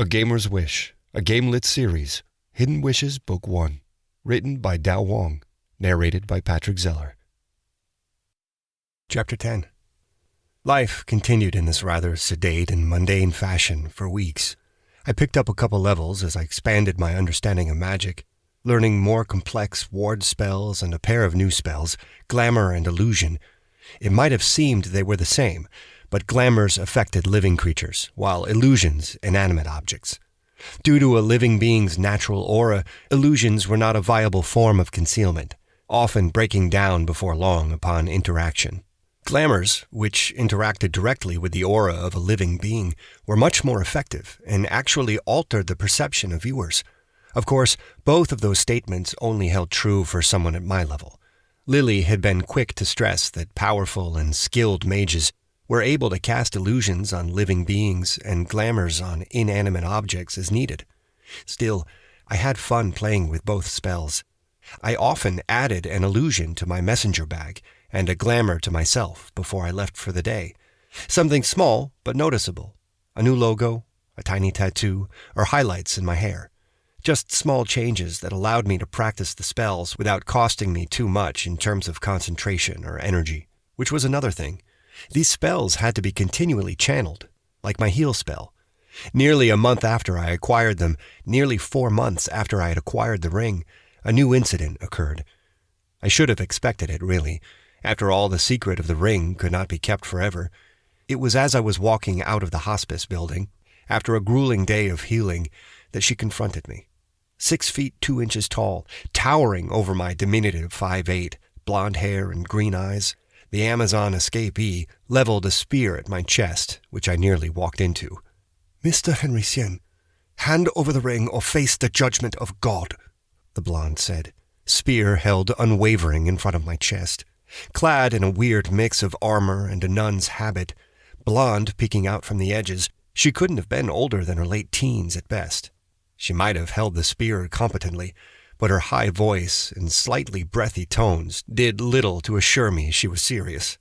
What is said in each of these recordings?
A Gamer's Wish, a Gamelit series, Hidden Wishes Book 1, written by Dao Wong, narrated by Patrick Zeller. Chapter 10. Life continued in this rather sedate and mundane fashion for weeks. I picked up a couple levels as I expanded my understanding of magic, learning more complex ward spells and a pair of new spells, Glamour and Illusion. It might have seemed they were the same, but glamours affected living creatures, while illusions inanimate objects. Due to a living being's natural aura, illusions were not a viable form of concealment, often breaking down before long upon interaction. Glamours, which interacted directly with the aura of a living being, were much more effective and actually altered the perception of viewers. Of course, both of those statements only held true for someone at my level. Lily had been quick to stress that powerful and skilled mages were able to cast illusions on living beings and glamours on inanimate objects as needed. Still, I had fun playing with both spells. I often added an illusion to my messenger bag and a glamour to myself before I left for the day. Something small but noticeable. A new logo, a tiny tattoo, or highlights in my hair. Just small changes that allowed me to practice the spells without costing me too much in terms of concentration or energy, which was another thing. These spells had to be continually channeled, like my heal spell. Nearly a month after I acquired them, nearly 4 months after I had acquired the ring, a new incident occurred. I should have expected it, really. After all, the secret of the ring could not be kept forever. It was as I was walking out of the hospice building, after a grueling day of healing, that she confronted me. 6 feet 2 inches tall, towering over my diminutive 5'8", blonde hair and green eyes. The Amazon escapee leveled a spear at my chest, which I nearly walked into. "Mr. Henry Tsien, hand over the ring or face the judgment of God," the blonde said, spear held unwavering in front of my chest. Clad in a weird mix of armor and a nun's habit, blonde peeking out from the edges, she couldn't have been older than her late teens at best. She might have held the spear competently, but her high voice and slightly breathy tones did little to assure me she was serious.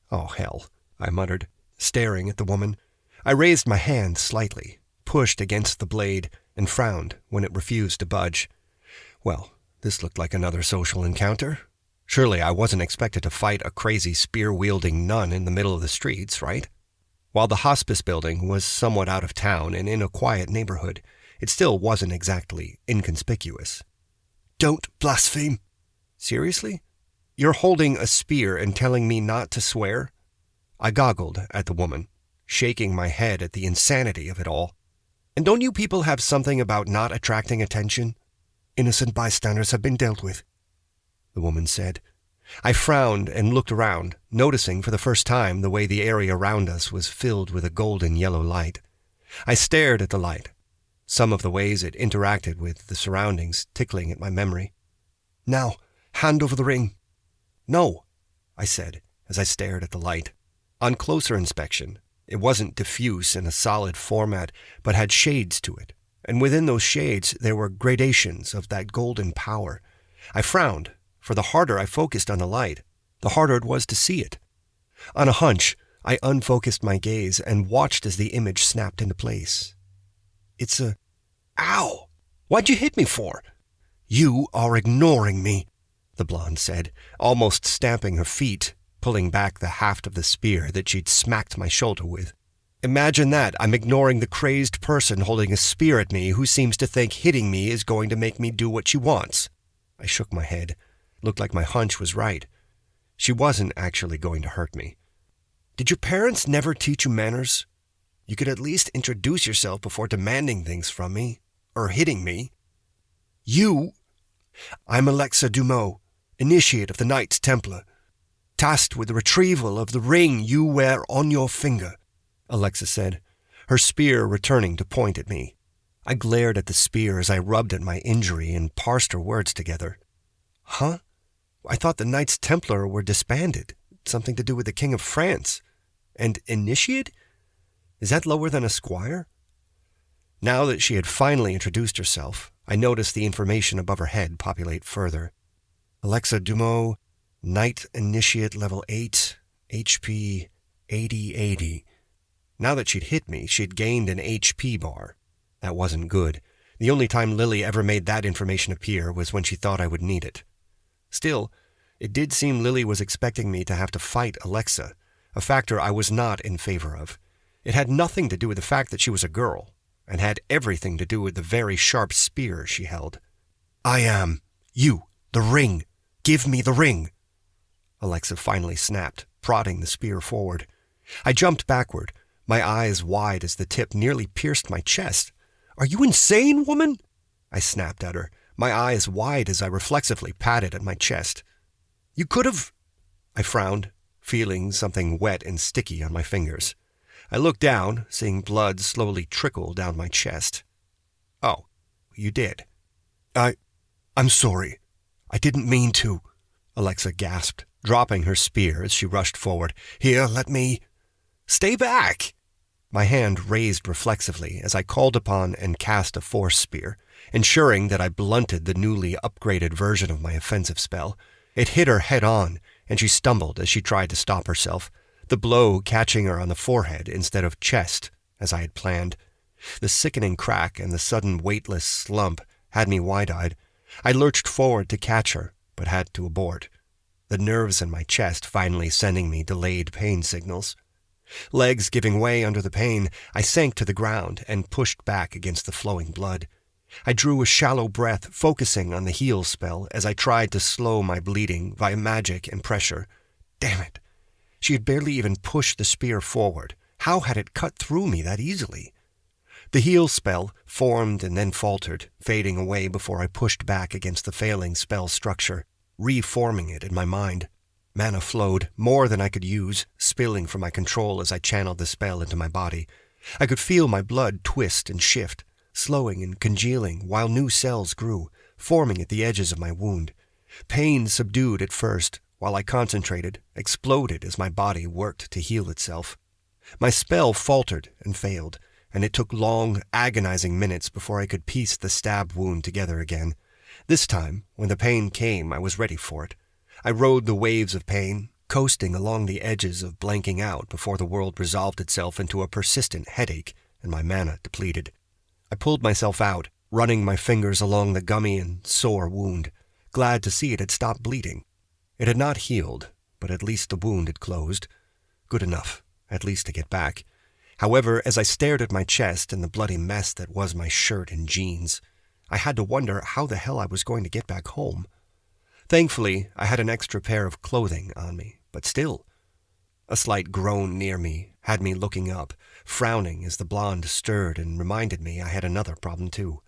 "Oh, hell," I muttered, staring at the woman. I raised my hand slightly, pushed against the blade, and frowned when it refused to budge. Well, this looked like another social encounter. Surely I wasn't expected to fight a crazy spear-wielding nun in the middle of the streets, right? While the hospice building was somewhat out of town and in a quiet neighborhood, it still wasn't exactly inconspicuous. "Don't blaspheme." "Seriously? You're holding a spear and telling me not to swear?" I goggled at the woman, shaking my head at the insanity of it all. "And don't you people have something about not attracting attention?" "Innocent bystanders have been dealt with," the woman said. I frowned and looked around, noticing for the first time the way the area around us was filled with a golden yellow light. I stared at the light, some of the ways it interacted with the surroundings tickling at my memory. "Now, hand over the ring." "No," I said as I stared at the light. On closer inspection, it wasn't diffuse in a solid format, but had shades to it, and within those shades there were gradations of that golden power. I frowned, for the harder I focused on the light, the harder it was to see it. On a hunch, I unfocused my gaze and watched as the image snapped into place. "It's a..." "Ow! What'd you hit me for?" "You are ignoring me," the blonde said, almost stamping her feet, pulling back the haft of the spear that she'd smacked my shoulder with. "Imagine that I'm ignoring the crazed person holding a spear at me who seems to think hitting me is going to make me do what she wants." I shook my head. Looked like my hunch was right. She wasn't actually going to hurt me. "Did your parents never teach you manners? You could at least introduce yourself before demanding things from me, or hitting me." "You..." "I'm Alexa Dumeau, initiate of the Knights Templar, tasked with the retrieval of the ring you wear on your finger," Alexa said, her spear returning to point at me. I glared at the spear as I rubbed at my injury and parsed her words together. "Huh? I thought the Knights Templar were disbanded, something to do with the King of France. And initiate? Is that lower than a squire?" Now that she had finally introduced herself, I noticed the information above her head populate further. Alexa Dumeau, Knight Initiate Level 8, HP 8080. Now that she'd hit me, she'd gained an HP bar. That wasn't good. The only time Lily ever made that information appear was when she thought I would need it. Still, it did seem Lily was expecting me to have to fight Alexa, a factor I was not in favor of. It had nothing to do with the fact that she was a girl, and had everything to do with the very sharp spear she held. "I am. You. The ring. Give me the ring." Alexa finally snapped, prodding the spear forward. I jumped backward, my eyes wide as the tip nearly pierced my chest. "Are you insane, woman?" I snapped at her, my eyes wide as I reflexively patted at my chest. "You could have—" I frowned, feeling something wet and sticky on my fingers. I looked down, seeing blood slowly trickle down my chest. "Oh, you did." I'm sorry. I didn't mean to," Alexa gasped, dropping her spear as she rushed forward. "Here, let me—" "Stay back!" My hand raised reflexively as I called upon and cast a force spear, ensuring that I blunted the newly upgraded version of my offensive spell. It hit her head on, and she stumbled as she tried to stop herself, the blow catching her on the forehead instead of chest, as I had planned. The sickening crack and the sudden weightless slump had me wide-eyed. I lurched forward to catch her, but had to abort, the nerves in my chest finally sending me delayed pain signals. Legs giving way under the pain, I sank to the ground and pushed back against the flowing blood. I drew a shallow breath, focusing on the heal spell as I tried to slow my bleeding via magic and pressure. Damn it! She had barely even pushed the spear forward. How had it cut through me that easily? The heal spell formed and then faltered, fading away before I pushed back against the failing spell structure, reforming it in my mind. Mana flowed, more than I could use, spilling from my control as I channeled the spell into my body. I could feel my blood twist and shift, slowing and congealing while new cells grew, forming at the edges of my wound. Pain subdued at first, while I concentrated, exploded as my body worked to heal itself. My spell faltered and failed, and it took long, agonizing minutes before I could piece the stab wound together again. This time, when the pain came, I was ready for it. I rode the waves of pain, coasting along the edges of blanking out before the world resolved itself into a persistent headache and my mana depleted. I pulled myself out, running my fingers along the gummy and sore wound, glad to see it had stopped bleeding. It had not healed, but at least the wound had closed. Good enough, at least to get back. However, as I stared at my chest and the bloody mess that was my shirt and jeans, I had to wonder how the hell I was going to get back home. Thankfully, I had an extra pair of clothing on me, but still. A slight groan near me had me looking up, frowning as the blonde stirred and reminded me I had another problem too.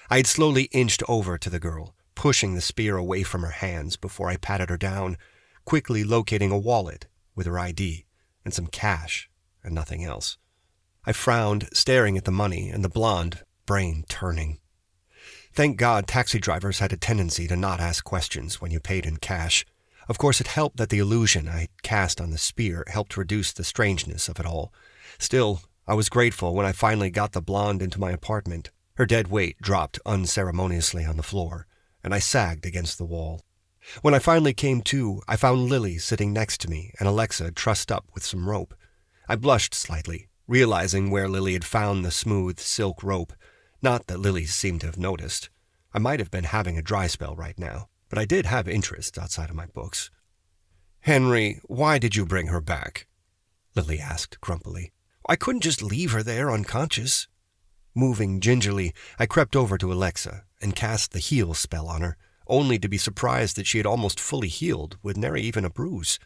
I had slowly inched over to the girl, pushing the spear away from her hands before I patted her down, quickly locating a wallet with her ID and some cash and nothing else. I frowned, staring at the money and the blonde, brain turning. Thank God taxi drivers had a tendency to not ask questions when you paid in cash. Of course, it helped that the illusion I cast on the spear helped reduce the strangeness of it all. Still, I was grateful when I finally got the blonde into my apartment. Her dead weight dropped unceremoniously on the floor, and I sagged against the wall. When I finally came to, I found Lily sitting next to me and Alexa trussed up with some rope. I blushed slightly, realizing where Lily had found the smooth silk rope. Not that Lily seemed to have noticed. I might have been having a dry spell right now, but I did have interests outside of my books. "Henry, why did you bring her back?" Lily asked grumpily. "I couldn't just leave her there unconscious." Moving gingerly, I crept over to Alexa and cast the heal spell on her, only to be surprised that she had almost fully healed with nary even a bruise.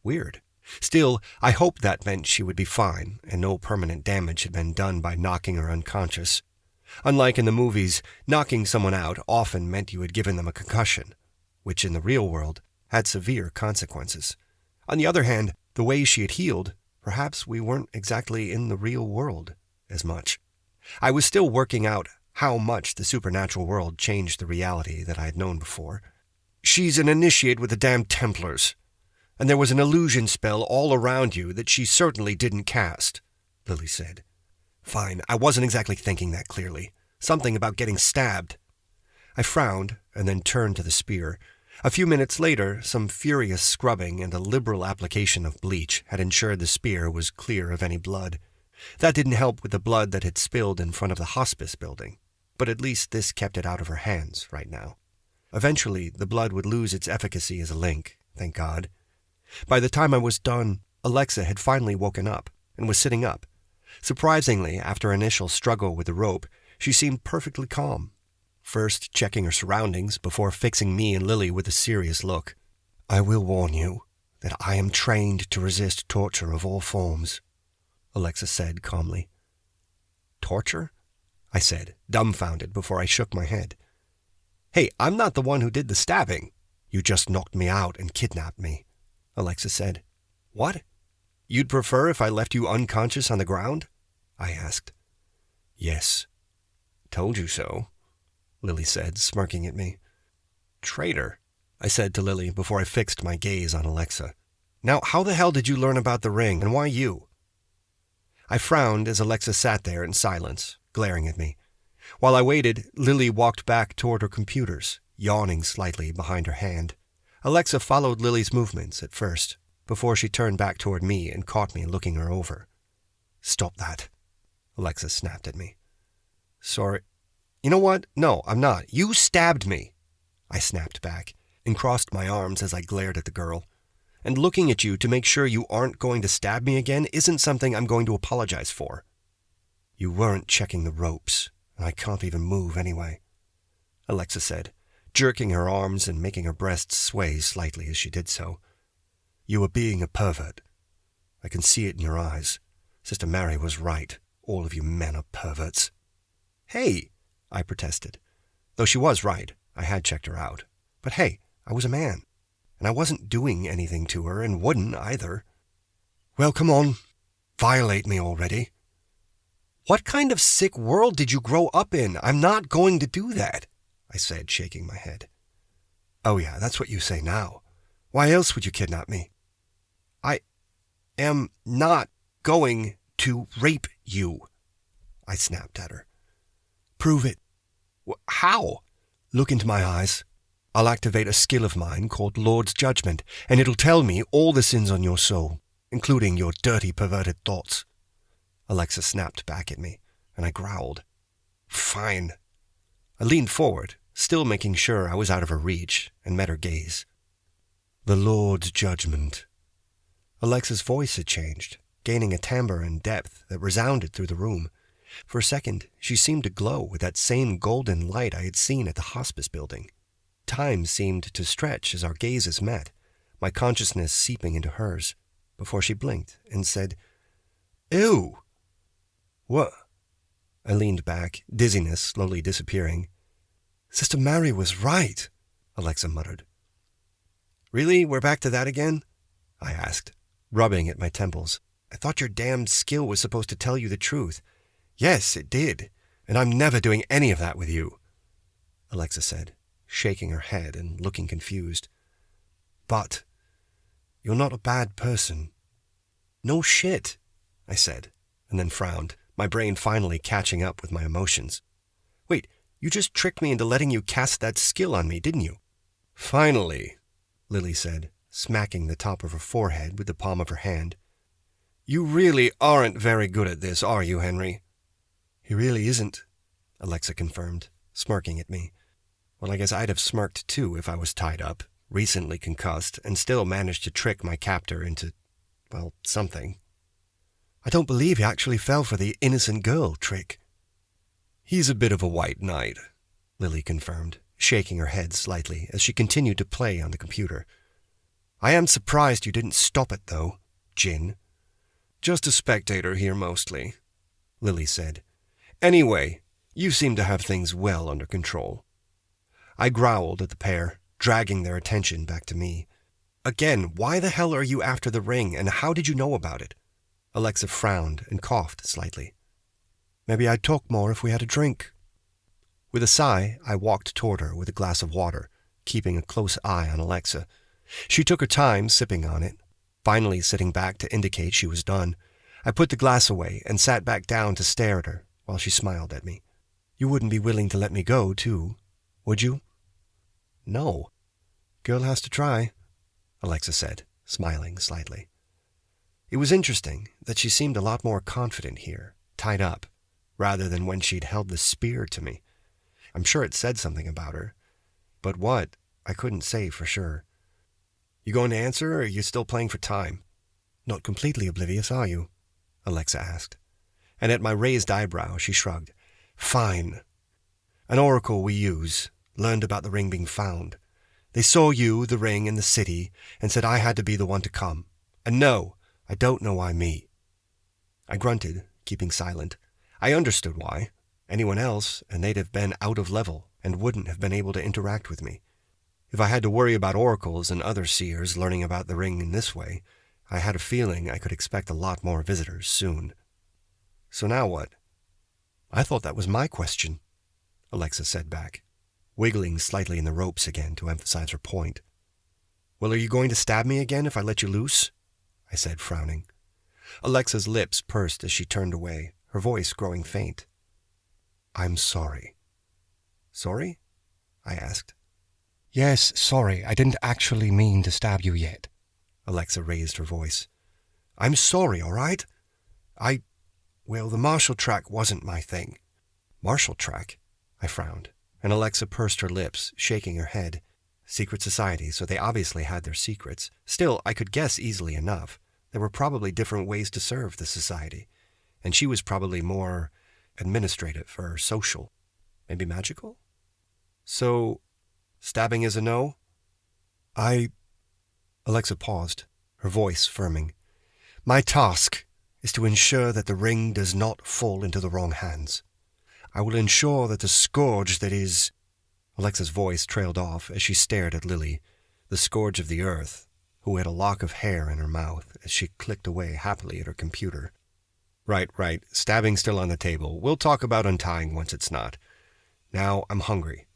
Weird. Still, I hoped that meant she would be fine, and no permanent damage had been done by knocking her unconscious. Unlike in the movies, knocking someone out often meant you had given them a concussion, which in the real world had severe consequences. On the other hand, the way she had healed, perhaps we weren't exactly in the real world as much. I was still working out how much the supernatural world changed the reality that I had known before. "She's an initiate with the damned Templars, and there was an illusion spell all around you that she certainly didn't cast," Lily said. Fine, I wasn't exactly thinking that clearly. Something about getting stabbed. I frowned and then turned to the spear. A few minutes later, some furious scrubbing and a liberal application of bleach had ensured the spear was clear of any blood. That didn't help with the blood that had spilled in front of the hospice building, but at least this kept it out of her hands right now. Eventually, the blood would lose its efficacy as a link, thank God. By the time I was done, Alexa had finally woken up and was sitting up. Surprisingly, after an initial struggle with the rope, she seemed perfectly calm, first checking her surroundings before fixing me and Lily with a serious look. "I will warn you that I am trained to resist torture of all forms," Alexa said calmly. "Torture?" I said, dumbfounded before I shook my head. "Hey, I'm not the one who did the stabbing." "You just knocked me out and kidnapped me," Alexa said. "What? You'd prefer if I left you unconscious on the ground?" I asked. "Yes." "Told you so," Lily said, smirking at me. "Traitor," I said to Lily before I fixed my gaze on Alexa. "Now, how the hell did you learn about the ring, and why you?" I frowned as Alexa sat there in silence, glaring at me. While I waited, Lily walked back toward her computers, yawning slightly behind her hand. Alexa followed Lily's movements at first, before she turned back toward me and caught me looking her over. "Stop that," Alexa snapped at me. "Sorry. You know what? No, I'm not. You stabbed me," I snapped back, and crossed my arms as I glared at the girl. "And looking at you to make sure you aren't going to stab me again isn't something I'm going to apologize for." "You weren't checking the ropes, and I can't even move anyway," Alexa said, jerking her arms and making her breasts sway slightly as she did so. "You were being a pervert. I can see it in your eyes. Sister Mary was right. All of you men are perverts." "Hey," I protested. Though she was right, I had checked her out. But hey, I was a man, and I wasn't doing anything to her and wouldn't either. "Well, come on. Violate me already." "What kind of sick world did you grow up in? I'm not going to do that," I said, shaking my head. "Oh yeah, that's what you say now. Why else would you kidnap me?" "I am not going to rape you," I snapped at her. "Prove it." "How?" "Look into my eyes. I'll activate a skill of mine called Lord's Judgment, and it'll tell me all the sins on your soul, including your dirty, perverted thoughts." Alexa snapped back at me, and I growled. "Fine." I leaned forward, still making sure I was out of her reach, and met her gaze. "The Lord's Judgment." Alexa's voice had changed, gaining a timbre and depth that resounded through the room. For a second, she seemed to glow with that same golden light I had seen at the hospice building. Time seemed to stretch as our gazes met, my consciousness seeping into hers, before she blinked and said, "Ew!" "What?" I leaned back, dizziness slowly disappearing. "Sister Mary was right," Alexa muttered. "Really? We're back to that again?" I asked, rubbing at my temples. "I thought your damned skill was supposed to tell you the truth." "Yes, it did, and I'm never doing any of that with you," Alexa said, shaking her head and looking confused. "But you're not a bad person." "No shit," I said, and then frowned, my brain finally catching up with my emotions. "Wait, you just tricked me into letting you cast that skill on me, didn't you?" "Finally," Lily said, smacking the top of her forehead with the palm of her hand. "You really aren't very good at this, are you, Henry?" "He really isn't," Alexa confirmed, smirking at me. Well, I guess I'd have smirked too if I was tied up, recently concussed, and still managed to trick my captor into, well, something. "I don't believe he actually fell for the innocent girl trick." "He's a bit of a white knight," Lily confirmed, shaking her head slightly as she continued to play on the computer. "I am surprised you didn't stop it, though, Jinn." "Just a spectator here mostly," Lily said. "Anyway, you seem to have things well under control." I growled at the pair, dragging their attention back to me. "Again, why the hell are you after the ring, and how did you know about it?" Alexa frowned and coughed slightly. "Maybe I'd talk more if we had a drink." With a sigh, I walked toward her with a glass of water, keeping a close eye on Alexa. She took her time sipping on it, finally sitting back to indicate she was done. I put the glass away and sat back down to stare at her while she smiled at me. "You wouldn't be willing to let me go, too, would you?" "No. Girl has to try," Alexa said, smiling slightly. It was interesting that she seemed a lot more confident here, tied up, rather than when she'd held the spear to me. I'm sure it said something about her, but what, I couldn't say for sure. You going to answer, or are you still playing for time? Not completely oblivious, are you? Alexa asked. And at my raised eyebrow, she shrugged. Fine. An oracle we use learned about the ring being found. They saw you, the ring, in the city, and said I had to be the one to come. And no, I don't know why me. I grunted, keeping silent. I understood why. Anyone else, and they'd have been out of level and wouldn't have been able to interact with me. If I had to worry about oracles and other seers learning about the ring in this way, I had a feeling I could expect a lot more visitors soon. So now what? I thought that was my question, Alexa said back, wiggling slightly in the ropes again to emphasize her point. Well, are you going to stab me again if I let you loose? I said, frowning. Alexa's lips pursed as she turned away, her voice growing faint. I'm sorry. Sorry? I asked. Yes, sorry, I didn't actually mean to stab you yet. Alexa raised her voice. I'm sorry, all right? Well, the martial track wasn't my thing. Martial track? I frowned, and Alexa pursed her lips, shaking her head. Secret society, so they obviously had their secrets. Still, I could guess easily enough. There were probably different ways to serve the society, and she was probably more administrative or social. Maybe magical? So, stabbing is a no? Alexa paused, her voice firming. My task is to ensure that the ring does not fall into the wrong hands. I will ensure that the scourge that is... Alexa's voice trailed off as she stared at Lily, the scourge of the earth, who had a lock of hair in her mouth as she clicked away happily at her computer. Right. Stabbing's still on the table. We'll talk about untying once it's not. Now I'm hungry.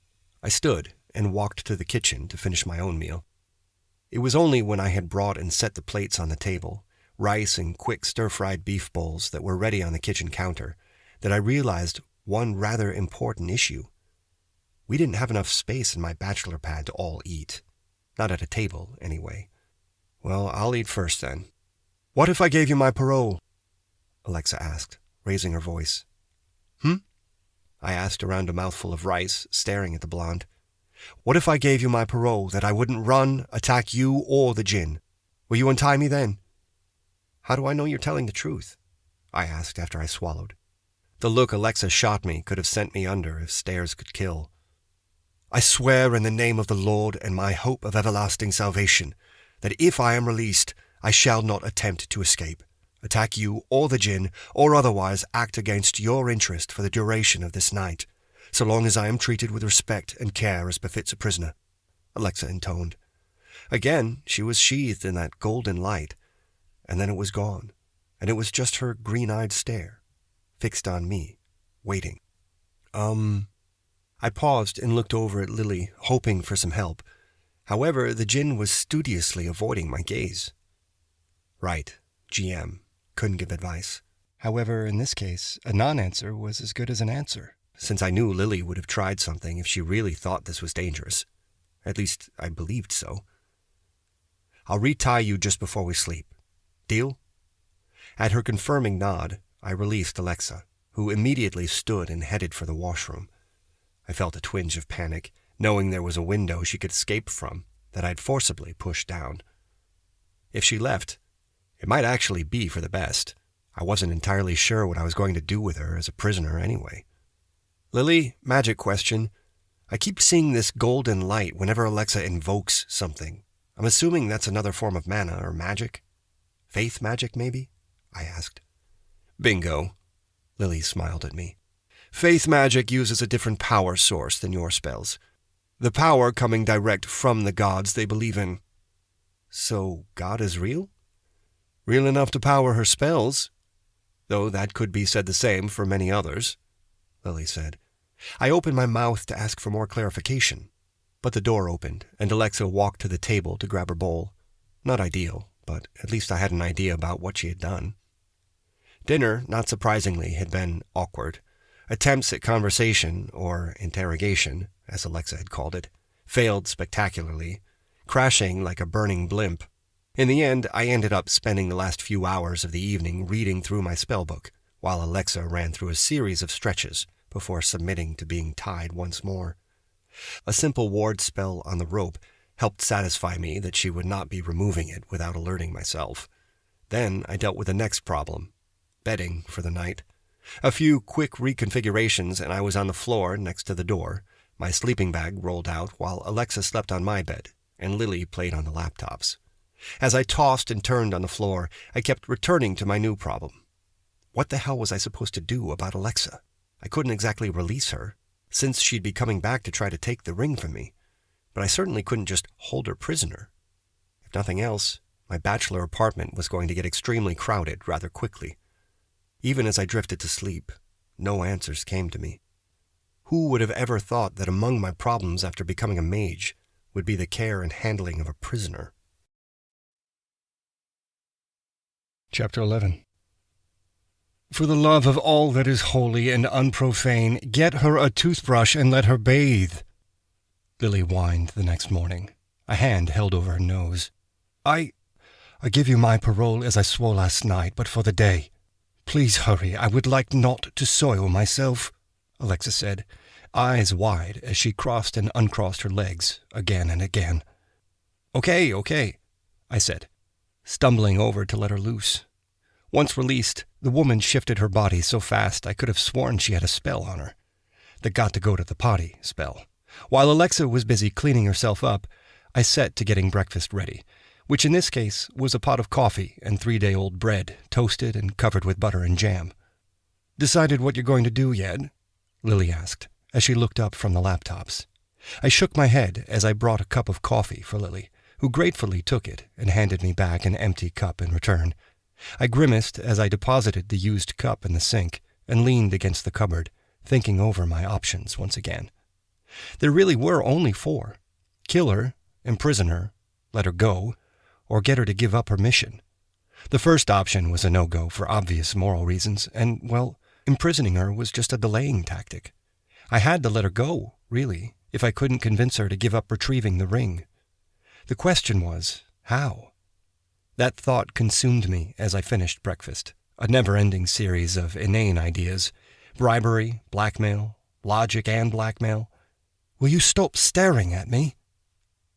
I stood and walked to the kitchen to finish my own meal. It was only when I had brought and set the plates on the table, rice and quick stir-fried beef bowls that were ready on the kitchen counter, that I realized one rather important issue. We didn't have enough space in my bachelor pad to all eat. Not at a table, anyway. Well, I'll eat first then. What if I gave you my parole? Alexa asked, raising her voice. I asked around a mouthful of rice, staring at the blonde. What if I gave you my parole that I wouldn't run, attack you or the jinn? Will you untie me then? How do I know you're telling the truth? I asked after I swallowed. The look Alexa shot me could have sent me under if stares could kill. I swear in the name of the Lord and my hope of everlasting salvation, that if I am released, I shall not attempt to escape, attack you or the jinn, or otherwise act against your interest for the duration of this night, so long as I am treated with respect and care as befits a prisoner, Alexa intoned. Again, she was sheathed in that golden light, and then it was gone, and it was just her green-eyed stare, fixed on me, waiting. I paused and looked over at Lily, hoping for some help. However, the jinn was studiously avoiding my gaze. Right, GM, couldn't give advice. However, in this case, a non-answer was as good as an answer, since I knew Lily would have tried something if she really thought this was dangerous. At least, I believed so. I'll retie you just before we sleep. Deal? At her confirming nod, I released Alexa, who immediately stood and headed for the washroom. I felt a twinge of panic, knowing there was a window she could escape from that I'd forcibly pushed down. If she left, it might actually be for the best. I wasn't entirely sure what I was going to do with her as a prisoner anyway. Lily, magic question. I keep seeing this golden light whenever Alexa invokes something. I'm assuming that's another form of mana or magic? Faith magic, maybe? I asked. Bingo. Lily smiled at me. Faith magic uses a different power source than your spells. The power coming direct from the gods they believe in. So God is real? Real enough to power her spells, though that could be said the same for many others, Lily said. I opened my mouth to ask for more clarification, but the door opened, and Alexa walked to the table to grab her bowl. Not ideal, but at least I had an idea about what she had done. Dinner, not surprisingly, had been awkward. Attempts at conversation, or interrogation, as Alexa had called it, failed spectacularly, crashing like a burning blimp. In the end, I ended up spending the last few hours of the evening reading through my spellbook, while Alexa ran through a series of stretches before submitting to being tied once more. A simple ward spell on the rope helped satisfy me that she would not be removing it without alerting myself. Then I dealt with the next problem, bedding for the night. A few quick reconfigurations and I was on the floor next to the door, my sleeping bag rolled out while Alexa slept on my bed, and Lily played on the laptops. As I tossed and turned on the floor, I kept returning to my new problem. What the hell was I supposed to do about Alexa? I couldn't exactly release her, since she'd be coming back to try to take the ring from me, but I certainly couldn't just hold her prisoner. If nothing else, my bachelor apartment was going to get extremely crowded rather quickly. Even as I drifted to sleep, no answers came to me. Who would have ever thought that among my problems after becoming a mage would be the care and handling of a prisoner? Chapter 11. For the love of all that is holy and unprofane, get her a toothbrush and let her bathe. Lily whined the next morning, a hand held over her nose. I give you my parole as I swore last night, but for the day. Please hurry, I would like not to soil myself, Alexa said, eyes wide as she crossed and uncrossed her legs again and again. Okay, I said, stumbling over to let her loose. Once released, the woman shifted her body so fast I could have sworn she had a spell on her. The got-to-go-to-the-potty spell. While Alexa was busy cleaning herself up, I set to getting breakfast ready, which in this case was a pot of coffee and 3-day-old bread, toasted and covered with butter and jam. Decided what you're going to do yet? Lily asked, as she looked up from the laptops. I shook my head as I brought a cup of coffee for Lily, who gratefully took it and handed me back an empty cup in return. I grimaced as I deposited the used cup in the sink and leaned against the cupboard, thinking over my options once again. There really were only 4. Kill her, imprison her, let her go, or get her to give up her mission. The first option was a no-go for obvious moral reasons, and, well, imprisoning her was just a delaying tactic. I had to let her go, really, if I couldn't convince her to give up retrieving the ring. The question was, how? That thought consumed me as I finished breakfast, a never-ending series of inane ideas, bribery, blackmail, logic and blackmail. Will you stop staring at me?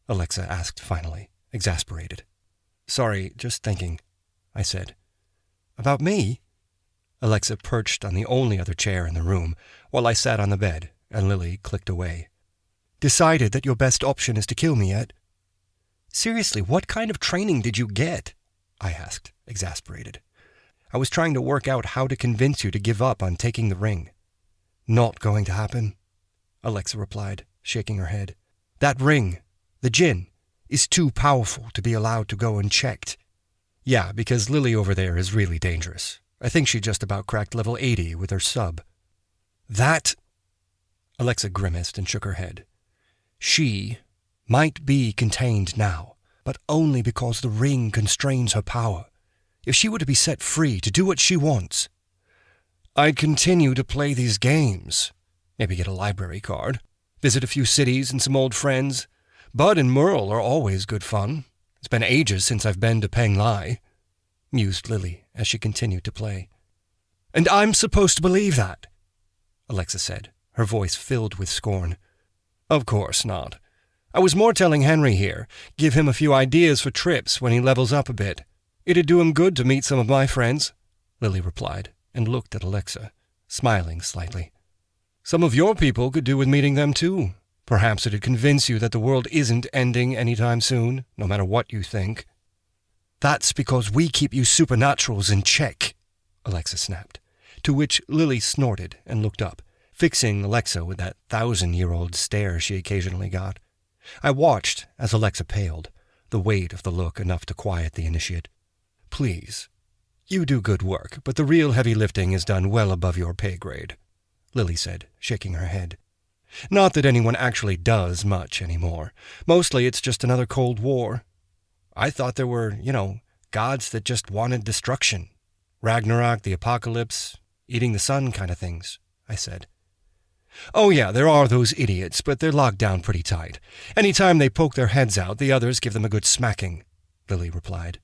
Alexa asked finally, exasperated. Sorry, just thinking, I said. About me? Alexa perched on the only other chair in the room, while I sat on the bed, and Lily clicked away. Decided that your best option is to kill me yet? Seriously, what kind of training did you get? I asked, exasperated. I was trying to work out how to convince you to give up on taking the ring. Not going to happen, Alexa replied, shaking her head. That ring, the jinn, is too powerful to be allowed to go unchecked. Yeah, because Lily over there is really dangerous. I think she just about cracked level 80 with her sub. That... Alexa grimaced and shook her head. She might be contained now, but only because the ring constrains her power. If she were to be set free to do what she wants, I'd continue to play these games. Maybe get a library card, visit a few cities and some old friends. Bud and Merle are always good fun. It's been ages since I've been to Penglai, mused Lily as she continued to play. And I'm supposed to believe that, Alexa said, her voice filled with scorn. Of course not. I was more telling Henry here, give him a few ideas for trips when he levels up a bit. It'd do him good to meet some of my friends, Lily replied, and looked at Alexa, smiling slightly. Some of your people could do with meeting them too. Perhaps it'd convince you that the world isn't ending anytime soon, no matter what you think. That's because we keep you supernaturals in check, Alexa snapped, to which Lily snorted and looked up, fixing Alexa with that 1,000-year-old stare she occasionally got. I watched as Alexa paled, the weight of the look enough to quiet the initiate. Please, you do good work, but the real heavy lifting is done well above your pay grade, Lily said, shaking her head. Not that anyone actually does much anymore. Mostly it's just another Cold War. I thought there were, gods that just wanted destruction. Ragnarok, the apocalypse, eating the sun kind of things, I said. Oh yeah, there are those idiots, but they're locked down pretty tight. Any time they poke their heads out, the others give them a good smacking, Lily replied.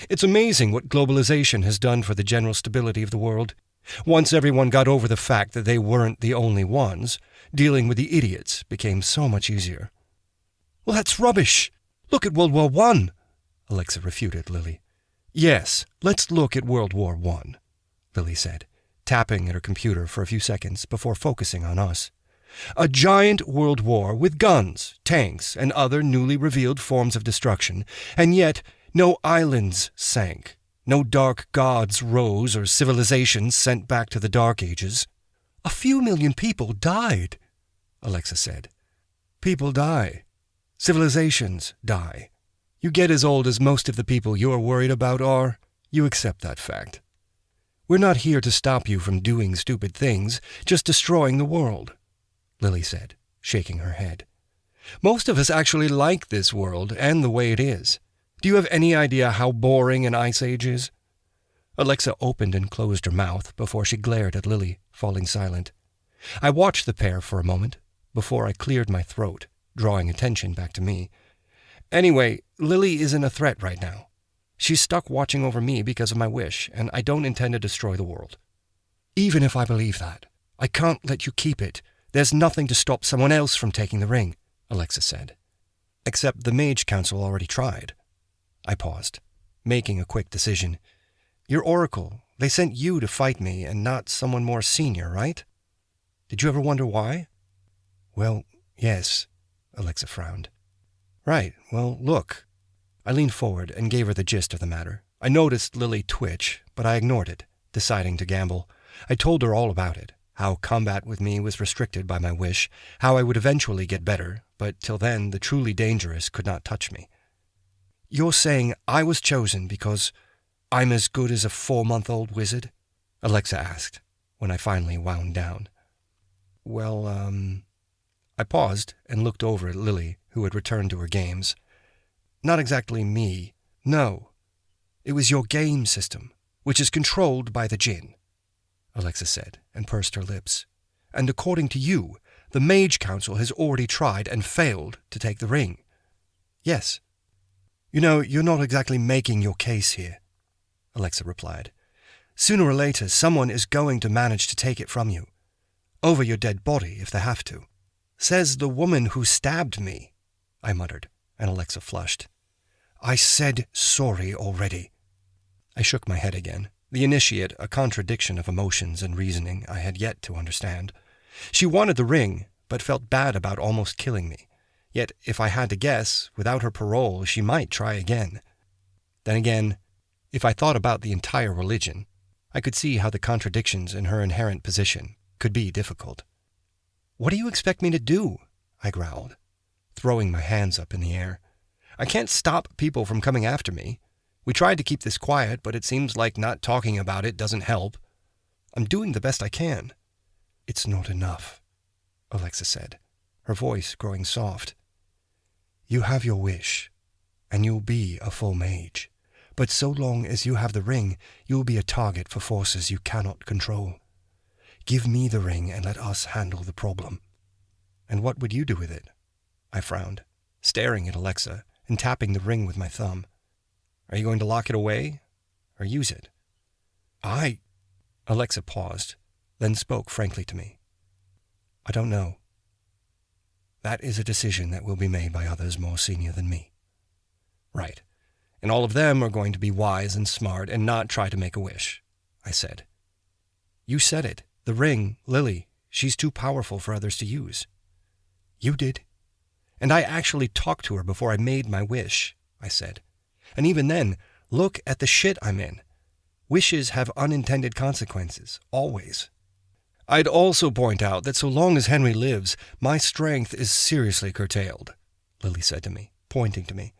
"It's amazing what globalization has done for the general stability of the world. Once everyone got over the fact that they weren't the only ones, dealing with the idiots became so much easier." "Well, that's rubbish. Look at World War I," Alexa refuted Lily. "Yes, let's look at World War I," Lily said, tapping at her computer for a few seconds before focusing on us. "A giant world war with guns, tanks, and other newly revealed forms of destruction, and yet no islands sank, no dark gods rose or civilizations sent back to the Dark Ages. A few million people died," Alexa said. "People die. Civilizations die. You get as old as most of the people you're worried about are. You accept that fact. We're not here to stop you from doing stupid things, just destroying the world," Lily said, shaking her head. "Most of us actually like this world and the way it is. Do you have any idea how boring an ice age is?" Alexa opened and closed her mouth before she glared at Lily, falling silent. I watched the pair for a moment before I cleared my throat, drawing attention back to me. "Anyway, Lily isn't a threat right now. She's stuck watching over me because of my wish, and I don't intend to destroy the world." "Even if I believe that, I can't let you keep it. There's nothing to stop someone else from taking the ring," Alexa said. "Except the Mage Council already tried." I paused, making a quick decision. "Your Oracle, they sent you to fight me and not someone more senior, right? Did you ever wonder why?" "Well, yes," Alexa frowned. "Right, well, look." I leaned forward and gave her the gist of the matter. I noticed Lily twitch, but I ignored it, deciding to gamble. I told her all about it, how combat with me was restricted by my wish, how I would eventually get better, but till then the truly dangerous could not touch me. "You're saying I was chosen because I'm as good as a 4-month-old wizard?" Alexa asked, when I finally wound down. "Well, I paused and looked over at Lily, who had returned to her games. "Not exactly me. No. It was your game system, which is controlled by the jinn," Alexa said, and pursed her lips. "And according to you, the Mage Council has already tried and failed to take the ring." "Yes." "You know, you're not exactly making your case here," Alexa replied. "Sooner or later, someone is going to manage to take it from you. Over your dead body, if they have to." "Says the woman who stabbed me," I muttered, and Alexa flushed. "I said sorry already." I shook my head again, the initiate a contradiction of emotions and reasoning I had yet to understand. She wanted the ring, but felt bad about almost killing me. Yet, if I had to guess, without her parole, she might try again. Then again, if I thought about the entire religion, I could see how the contradictions in her inherent position could be difficult. "What do you expect me to do?" I growled, throwing my hands up in the air. "I can't stop people from coming after me. We tried to keep this quiet, but it seems like not talking about it doesn't help. I'm doing the best I can." "It's not enough," Alexa said, her voice growing soft. "You have your wish, and you'll be a full mage. But so long as you have the ring, you'll be a target for forces you cannot control. Give me the ring and let us handle the problem." "And what would you do with it?" I frowned, staring at Alexa and tapping the ring with my thumb. "Are you going to lock it away, or use it?" Alexa paused, then spoke frankly to me. "I don't know. That is a decision that will be made by others more senior than me." "Right. And all of them are going to be wise and smart and not try to make a wish," I said. "You said it. The ring, Lily, she's too powerful for others to use." "You did. And I actually talked to her before I made my wish," I said. "And even then, look at the shit I'm in. Wishes have unintended consequences, always." "I'd also point out that so long as Henry lives, my strength is seriously curtailed," Lily said to me, pointing to me.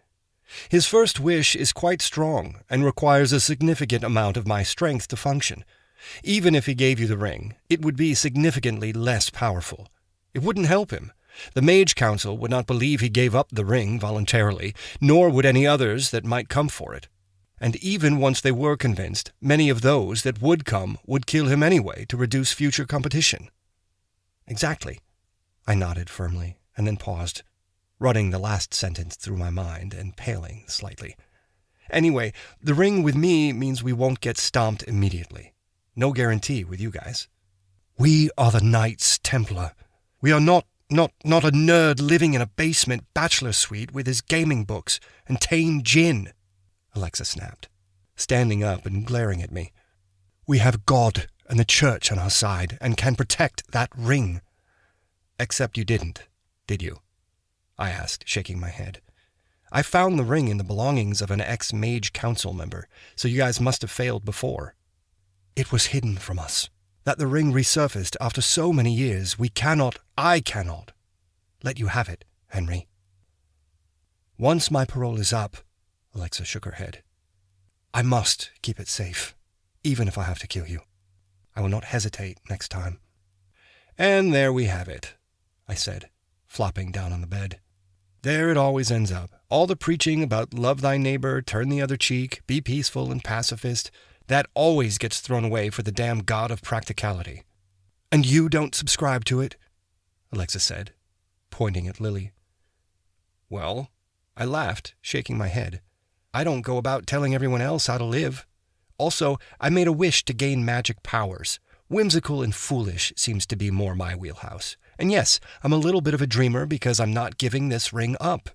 "His first wish is quite strong and requires a significant amount of my strength to function. Even if he gave you the ring, it would be significantly less powerful. It wouldn't help him. The Mage Council would not believe he gave up the ring voluntarily, nor would any others that might come for it. And even once they were convinced, many of those that would come would kill him anyway to reduce future competition." "Exactly." I nodded firmly, and then paused, running the last sentence through my mind and paling slightly. Anyway, the ring with me means we won't get stomped immediately. No guarantee with you guys. We are the Knights Templar. We are not a nerd living in a basement bachelor suite with his gaming books and tame jinn, Alexa snapped, standing up and glaring at me. We have God and the church on our side and can protect that ring. Except you didn't, did you? I asked, shaking my head. I found the ring in the belongings of an ex-Mage council member, so you guys must have failed before. It was hidden from us. That the ring resurfaced after so many years, I cannot, let you have it, Henry. Once my parole is up, Alexa shook her head, I must keep it safe, even if I have to kill you. I will not hesitate next time. And there we have it, I said, flopping down on the bed. There it always ends up. All the preaching about love thy neighbor, turn the other cheek, be peaceful and pacifist, that always gets thrown away for the damn god of practicality. And you don't subscribe to it? Alexa said, pointing at Lily. Well, I laughed, shaking my head. I don't go about telling everyone else how to live. Also, I made a wish to gain magic powers. Whimsical and foolish seems to be more my wheelhouse. And yes, I'm a little bit of a dreamer because I'm not giving this ring up.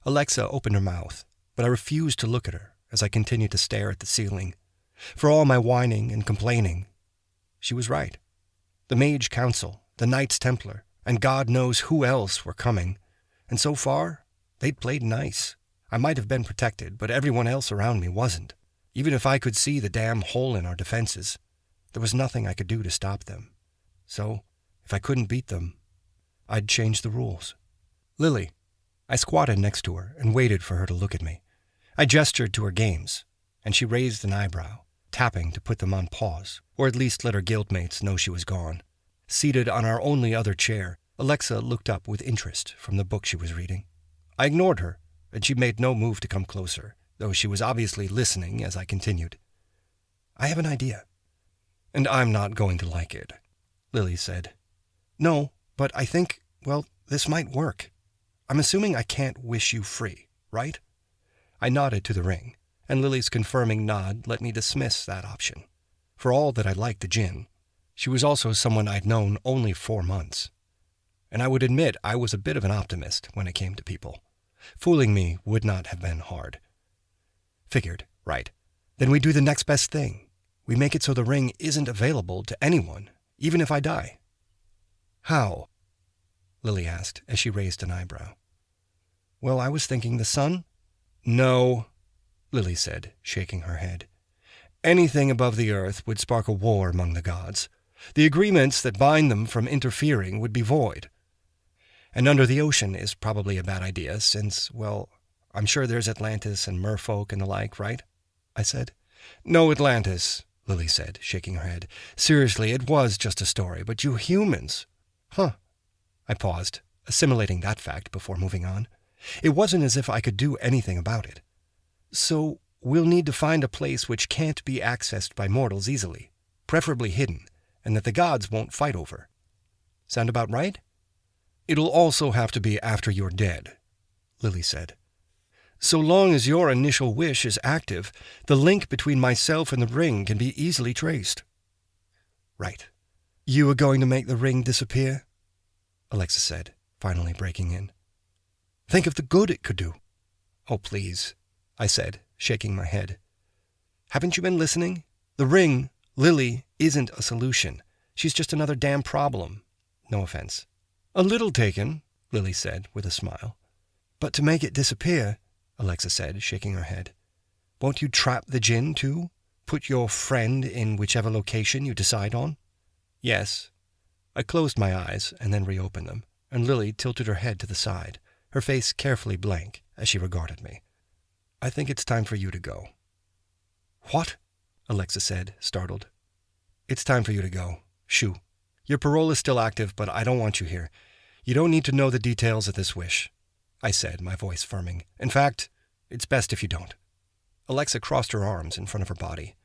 Alexa opened her mouth, but I refused to look at her as I continued to stare at the ceiling. For all my whining and complaining, she was right. The Mage Council, the Knights Templar, and God knows who else were coming. And so far, they'd played nice. I might have been protected, but everyone else around me wasn't. Even if I could see the damn hole in our defenses, there was nothing I could do to stop them. So, if I couldn't beat them, I'd change the rules. Lily. I squatted next to her and waited for her to look at me. I gestured to her games, and she raised an eyebrow, tapping to put them on pause, or at least let her guildmates know she was gone. Seated on our only other chair, Alexa looked up with interest from the book she was reading. I ignored her, and she made no move to come closer, though she was obviously listening as I continued. I have an idea. And I'm not going to like it, Lily said. No, but I think, well, this might work. I'm assuming I can't wish you free, right? I nodded to the ring, and Lily's confirming nod let me dismiss that option. For all that I liked the jinn, she was also someone I'd known only 4 months. And I would admit I was a bit of an optimist when it came to people. Fooling me would not have been hard. Figured, right. Then we do the next best thing. We make it so the ring isn't available to anyone, even if I die. How? Lily asked as she raised an eyebrow. Well, I was thinking the sun. No, Lily said, shaking her head. Anything above the earth would spark a war among the gods. The agreements that bind them from interfering would be void. And under the ocean is probably a bad idea since, well, I'm sure there's Atlantis and merfolk and the like, right? I said. No Atlantis, Lily said, shaking her head. Seriously, it was just a story, but you humans. Huh. I paused, assimilating that fact before moving on. It wasn't as if I could do anything about it. So we'll need to find a place which can't be accessed by mortals easily, preferably hidden, and that the gods won't fight over. Sound about right? It'll also have to be after you're dead, Lily said. So long as your initial wish is active, the link between myself and the ring can be easily traced. Right. You are going to make the ring disappear? Alexa said, finally breaking in. Think of the good it could do. Oh, please, I said, shaking my head. Haven't you been listening? The ring, Lily, isn't a solution. She's just another damn problem. No offense. A little taken, Lily said with a smile. But to make it disappear, Alexa said, shaking her head. Won't you trap the jinn, too? Put your friend in whichever location you decide on? Yes. I closed my eyes and then reopened them, and Lily tilted her head to the side, her face carefully blank as she regarded me. I think it's time for you to go. What? Alexa said, startled. It's time for you to go. Shoo. Your parole is still active, but I don't want you here. You don't need to know the details of this wish, I said, my voice firming. In fact, it's best if you don't. Alexa crossed her arms in front of her body.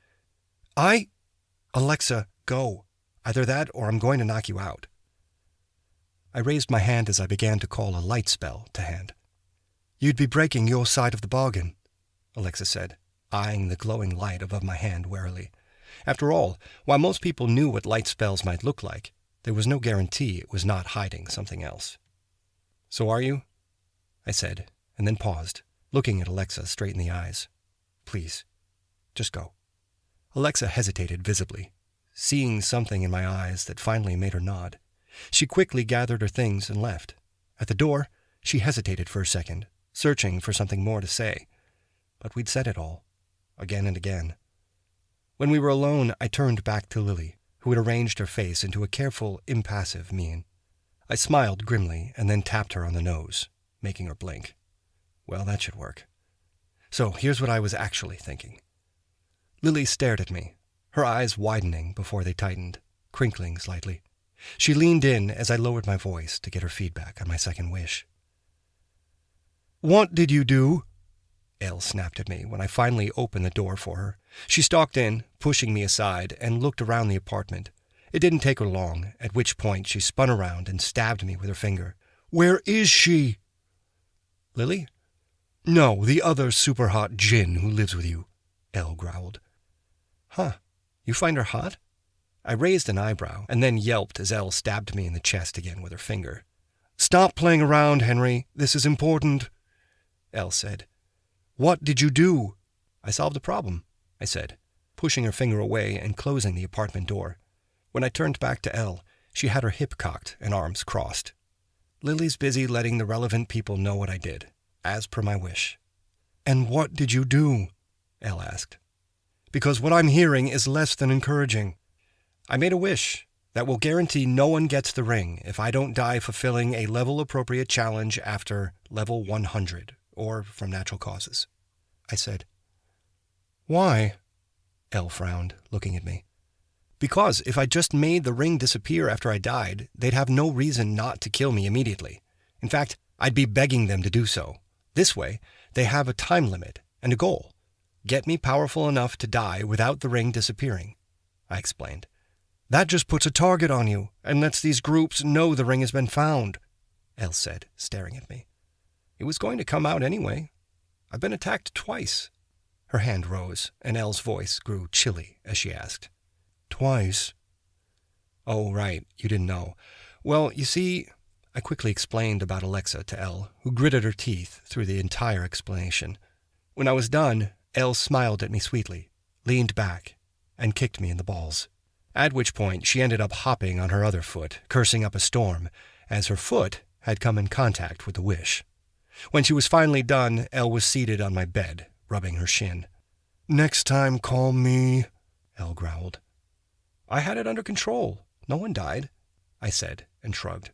Alexa, go. Either that or I'm going to knock you out. I raised my hand as I began to call a light spell to hand. You'd be breaking your side of the bargain, Alexa said, eyeing the glowing light above my hand warily. After all, while most people knew what light spells might look like, there was no guarantee it was not hiding something else. So are you? I said, and then paused, looking at Alexa straight in the eyes. Please, just go. Alexa hesitated visibly, seeing something in my eyes that finally made her nod. She quickly gathered her things and left. At the door, she hesitated for a second, searching for something more to say. But we'd said it all, again and again. When we were alone, I turned back to Lily, who had arranged her face into a careful, impassive mien. I smiled grimly and then tapped her on the nose, making her blink. Well, that should work. So here's what I was actually thinking. Lily stared at me, her eyes widening before they tightened, crinkling slightly. She leaned in as I lowered my voice to get her feedback on my second wish. "What did you do?" Elle snapped at me when I finally opened the door for her. She stalked in, pushing me aside, and looked around the apartment. It didn't take her long, at which point she spun around and stabbed me with her finger. "Where is she?" "Lily?" "No, the other super-hot jinn who lives with you," Elle growled. "Huh, you find her hot?" I raised an eyebrow and then yelped as Elle stabbed me in the chest again with her finger. "Stop playing around, Henry. This is important," Elle said. "What did you do?" "I solved the problem," I said, pushing her finger away and closing the apartment door. When I turned back to Elle, she had her hip cocked and arms crossed. "Lily's busy letting the relevant people know what I did, as per my wish." "And what did you do?" Elle asked. "Because what I'm hearing is less than encouraging. I made a wish that will guarantee no one gets the ring if I don't die fulfilling a level-appropriate challenge after level 100, or from natural causes," I said. "Why?" Elle frowned, looking at me. "Because if I just made the ring disappear after I died, they'd have no reason not to kill me immediately. In fact, I'd be begging them to do so. This way, they have a time limit and a goal. Get me powerful enough to die without the ring disappearing," I explained. "That just puts a target on you and lets these groups know the ring has been found," Elle said, staring at me. "It was going to come out anyway. I've been attacked twice." Her hand rose, and Elle's voice grew chilly as she asked, "Twice?" "Oh, right, you didn't know. Well, you see," I quickly explained about Alexa to Elle, who gritted her teeth through the entire explanation. When I was done, Elle smiled at me sweetly, leaned back, and kicked me in the balls. At which point she ended up hopping on her other foot, cursing up a storm, as her foot had come in contact with the wish. When she was finally done, Elle was seated on my bed, rubbing her shin. "Next time, call me," Elle growled. "I had it under control. No one died," I said, and shrugged.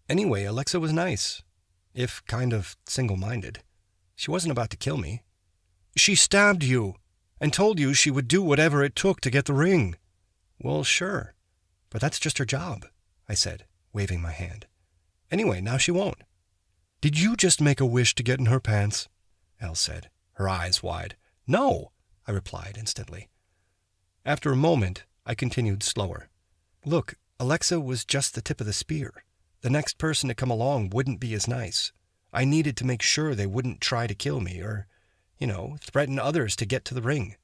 Anyway, Alexa was nice, if kind of single-minded. She wasn't about to kill me. "She stabbed you, and told you she would do whatever it took to get the ring." "Well, sure, but that's just her job," I said, waving my hand. "Anyway, now she won't." "Did you just make a wish to get in her pants?" Elle said, her eyes wide. "No," I replied instantly. After a moment, I continued slower. "Look, Alexa was just the tip of the spear. The next person to come along wouldn't be as nice. I needed to make sure they wouldn't try to kill me or, threaten others to get to the ring.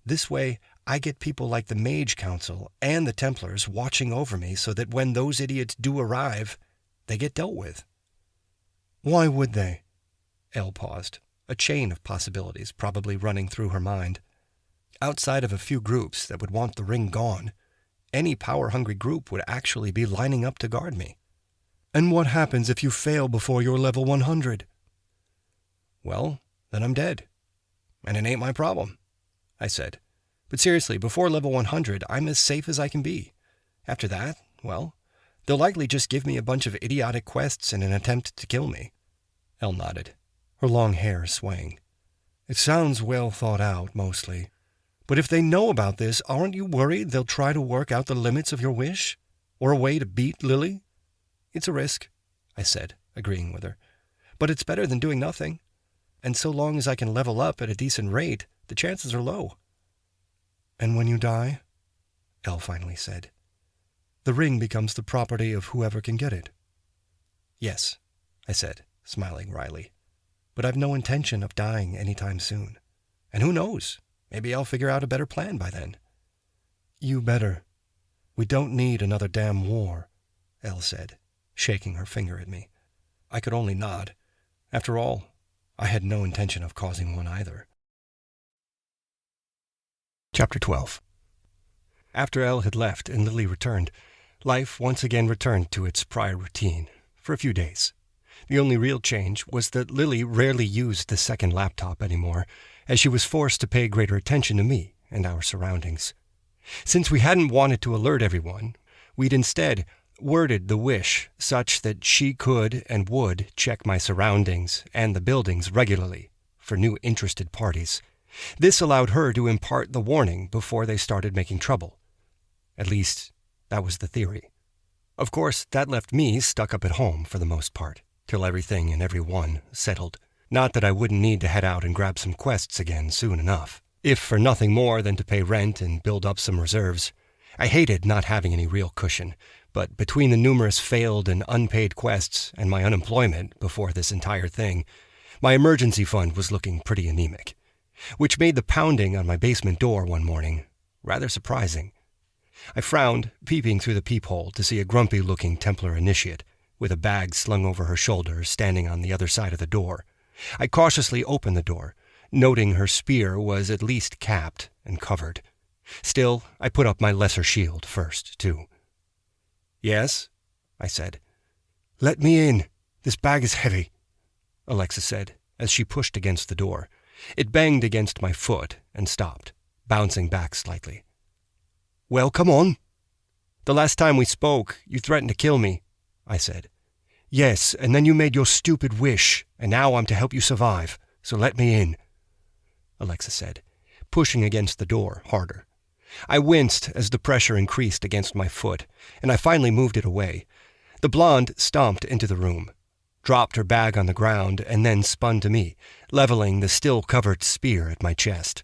This way, I get people like the Mage Council and the Templars watching over me so that when those idiots do arrive, they get dealt with." "Why would they?" Elle paused, a chain of possibilities probably running through her mind. Outside of a few groups that would want the ring gone, any power-hungry group would actually be lining up to guard me. "And what happens if you fail before you're level 100? "Well, then I'm dead. And it ain't my problem," I said. "But seriously, before level 100, I'm as safe as I can be. After that, well, they'll likely just give me a bunch of idiotic quests in an attempt to kill me." Elle nodded, her long hair swaying. "It sounds well thought out, mostly. But if they know about this, aren't you worried they'll try to work out the limits of your wish? Or a way to beat Lily?" "It's a risk," I said, agreeing with her. "But it's better than doing nothing. And so long as I can level up at a decent rate, the chances are low." "And when you die," Elle finally said, "the ring becomes the property of whoever can get it." "Yes," I said, smiling wryly. but I've no intention of dying anytime soon. And who knows, maybe I'll figure out a better plan by then. You better. We don't need another damn war, Elle said, shaking her finger at me. I could only nod. After all, I had no intention of causing one either. Chapter 12. After Elle had left and Lily returned, life once again returned to its prior routine, for a few days. The only real change was that Lily rarely used the second laptop anymore, as she was forced to pay greater attention to me and our surroundings. Since we hadn't wanted to alert everyone, we'd instead worded the wish such that she could and would check my surroundings and the buildings regularly for new interested parties. This allowed her to impart the warning before they started making trouble. At least, that was the theory. Of course, that left me stuck up at home for the most part, till everything and everyone settled. Not that I wouldn't need to head out and grab some quests again soon enough, if for nothing more than to pay rent and build up some reserves. I hated not having any real cushion, but between the numerous failed and unpaid quests and my unemployment before this entire thing, my emergency fund was looking pretty anemic, which made the pounding on my basement door one morning rather surprising. I frowned, peeping through the peephole to see a grumpy-looking Templar initiate, with a bag slung over her shoulders, standing on the other side of the door. I cautiously opened the door, noting her spear was at least capped and covered. Still, I put up my lesser shield first, too. "Yes?" I said. "Let me in. This bag is heavy," Alexa said, as she pushed against the door. It banged against my foot and stopped, bouncing back slightly. "Well, come on." "The last time we spoke, you threatened to kill me," I said. "Yes, and then you made your stupid wish, and now I'm to help you survive, so let me in," Alexa said, pushing against the door harder. I winced as the pressure increased against my foot, and I finally moved it away. The blonde stomped into the room, dropped her bag on the ground, and then spun to me, leveling the still-covered spear at my chest.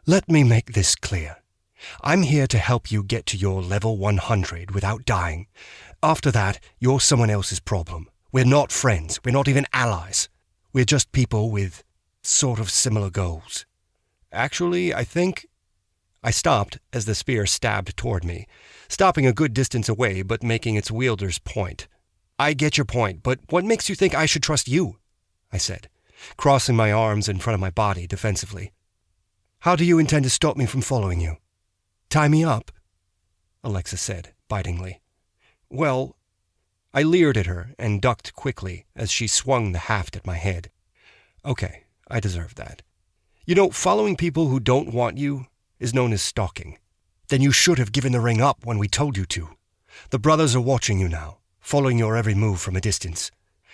"Let me make this clear. I'm here to help you get to your level 100 without dying. After that, you're someone else's problem. We're not friends. We're not even allies. We're just people with sort of similar goals." "Actually, I think—" I stopped as the spear stabbed toward me, stopping a good distance away but making its wielder's point. "I get your point, but what makes you think I should trust you?" I said, crossing my arms in front of my body defensively. "How do you intend to stop me from following you? Tie me up?" Alexa said, bitingly. "Well," I leered at her and ducked quickly as she swung the haft at my head. Okay, I deserved that. "You know, following people who don't want you is known as stalking. Then you should have given the ring up when we told you to. The brothers are watching you now, following your every move from a distance,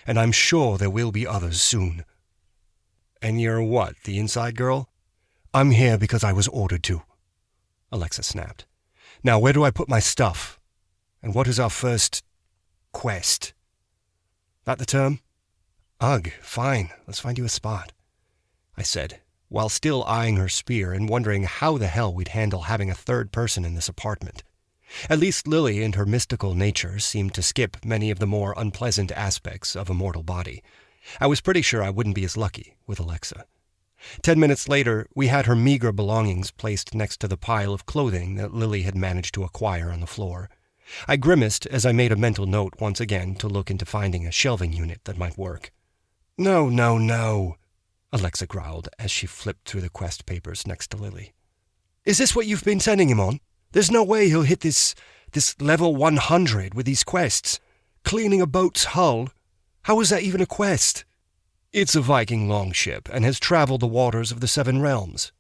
and I'm sure there will be others soon." "And you're what, the inside girl?" "I'm here because I was ordered to," Alexa snapped. "Now where do I put my stuff? And what is our first quest?" "That the term?" "Ugh, fine, let's find you a spot," I said, while still eyeing her spear and wondering how the hell we'd handle having a third person in this apartment. At least Lily and her mystical nature seemed to skip many of the more unpleasant aspects of a mortal body. I was pretty sure I wouldn't be as lucky with Alexa. 10 minutes later, we had her meager belongings placed next to the pile of clothing that Lily had managed to acquire on the floor. I grimaced as I made a mental note once again to look into finding a shelving unit that might work. "No, no, no," Alexa growled as she flipped through the quest papers next to Lily. "Is this what you've been sending him on? There's no way he'll hit this level 100 with these quests. Cleaning a boat's hull? How is that even a quest?" "It's a Viking longship and has traveled the waters of the Seven Realms,"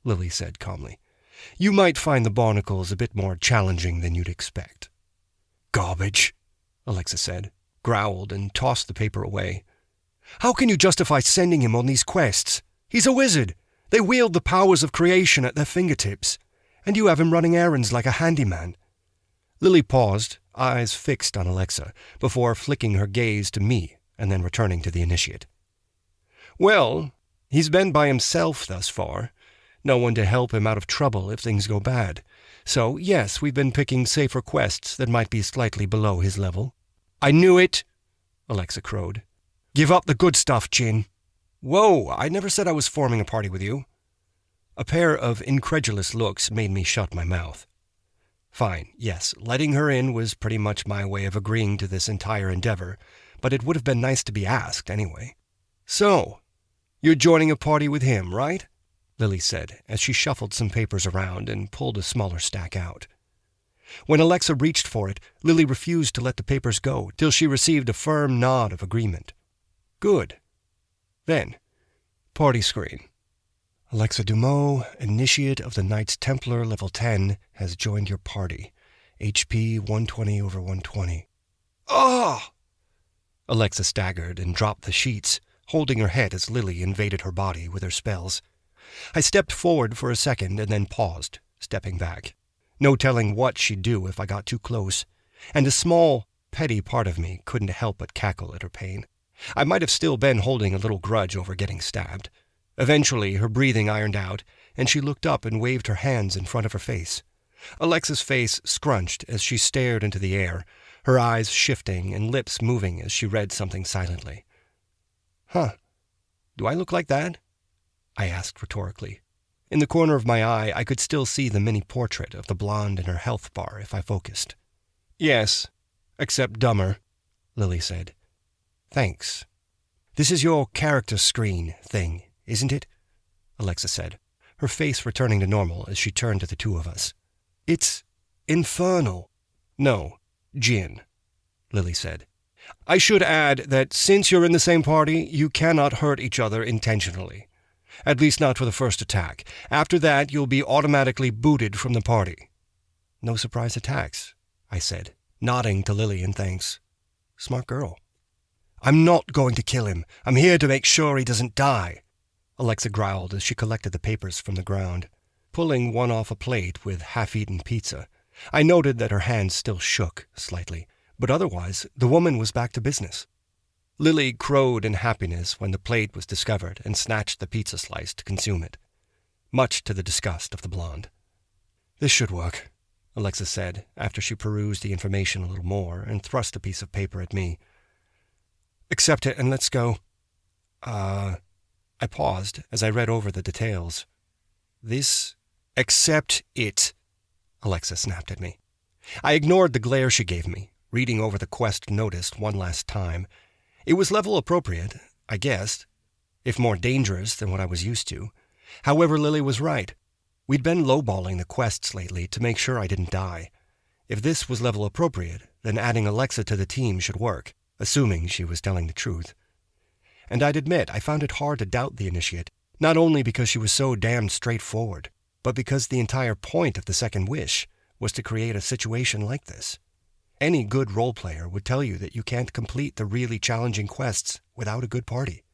Lily said calmly. "You might find the barnacles a bit more challenging than you'd expect." "Garbage," Alexa said, growled, and tossed the paper away. "How can you justify sending him on these quests? He's a wizard. They wield the powers of creation at their fingertips. And you have him running errands like a handyman." Lily paused, eyes fixed on Alexa, before flicking her gaze to me and then returning to the initiate. "Well, he's been by himself thus far. No one to help him out of trouble if things go bad. So, yes, we've been picking safer quests that might be slightly below his level." "I knew it," Alexa crowed. "Give up the good stuff, Jinn. Whoa, I never said I was forming a party with you. A pair of incredulous looks made me shut my mouth. Fine, yes, letting her in was pretty much my way of agreeing to this entire endeavor, but it would have been nice to be asked anyway. So, you're joining a party with him, right? Lily said, as she shuffled some papers around and pulled a smaller stack out. When Alexa reached for it, Lily refused to let the papers go till she received a firm nod of agreement. Good. Then, party screen. Alexa Dumeau, Initiate of the Knights Templar Level 10, has joined your party. HP 120/120. Ah! Alexa staggered and dropped the sheets, holding her head as Lily invaded her body with her spells. I stepped forward for a second and then paused, stepping back. No telling what she'd do if I got too close, and a small, petty part of me couldn't help but cackle at her pain. I might have still been holding a little grudge over getting stabbed. Eventually, her breathing ironed out, and she looked up and waved her hands in front of her face. Alexa's face scrunched as she stared into the air, her eyes shifting and lips moving as she read something silently. Huh. Do I look like that? I asked rhetorically. In the corner of my eye, I could still see the mini-portrait of the blonde in her health bar if I focused. Yes, except dumber, Lily said. Thanks. This is your character screen thing, isn't it? Alexa said, her face returning to normal as she turned to the two of us. It's infernal. No, jinn, Lily said. I should add that since you're in the same party, you cannot hurt each other intentionally. At least not for the first attack. After that, you'll be automatically booted from the party. No surprise attacks, I said, nodding to Lily in thanks. Smart girl. I'm not going to kill him. I'm here to make sure he doesn't die, Alexa growled as she collected the papers from the ground. Pulling one off a plate with half-eaten pizza, I noted that her hands still shook slightly, but otherwise the woman was back to business. Lily crowed in happiness when the plate was discovered and snatched the pizza slice to consume it, much to the disgust of the blonde. This should work, Alexa said after she perused the information a little more and thrust a piece of paper at me. Accept it and let's go. I paused as I read over the details. Accept it, Alexa snapped at me. I ignored the glare she gave me, reading over the quest notice one last time. It was level appropriate, I guessed, if more dangerous than what I was used to. However, Lily was right. We'd been lowballing the quests lately to make sure I didn't die. If this was level appropriate, then adding Alexa to the team should work, assuming she was telling the truth. And I'd admit I found it hard to doubt the initiate, not only because she was so damned straightforward, but because the entire point of the second wish was to create a situation like this. Any good role player would tell you that you can't complete the really challenging quests without a good party.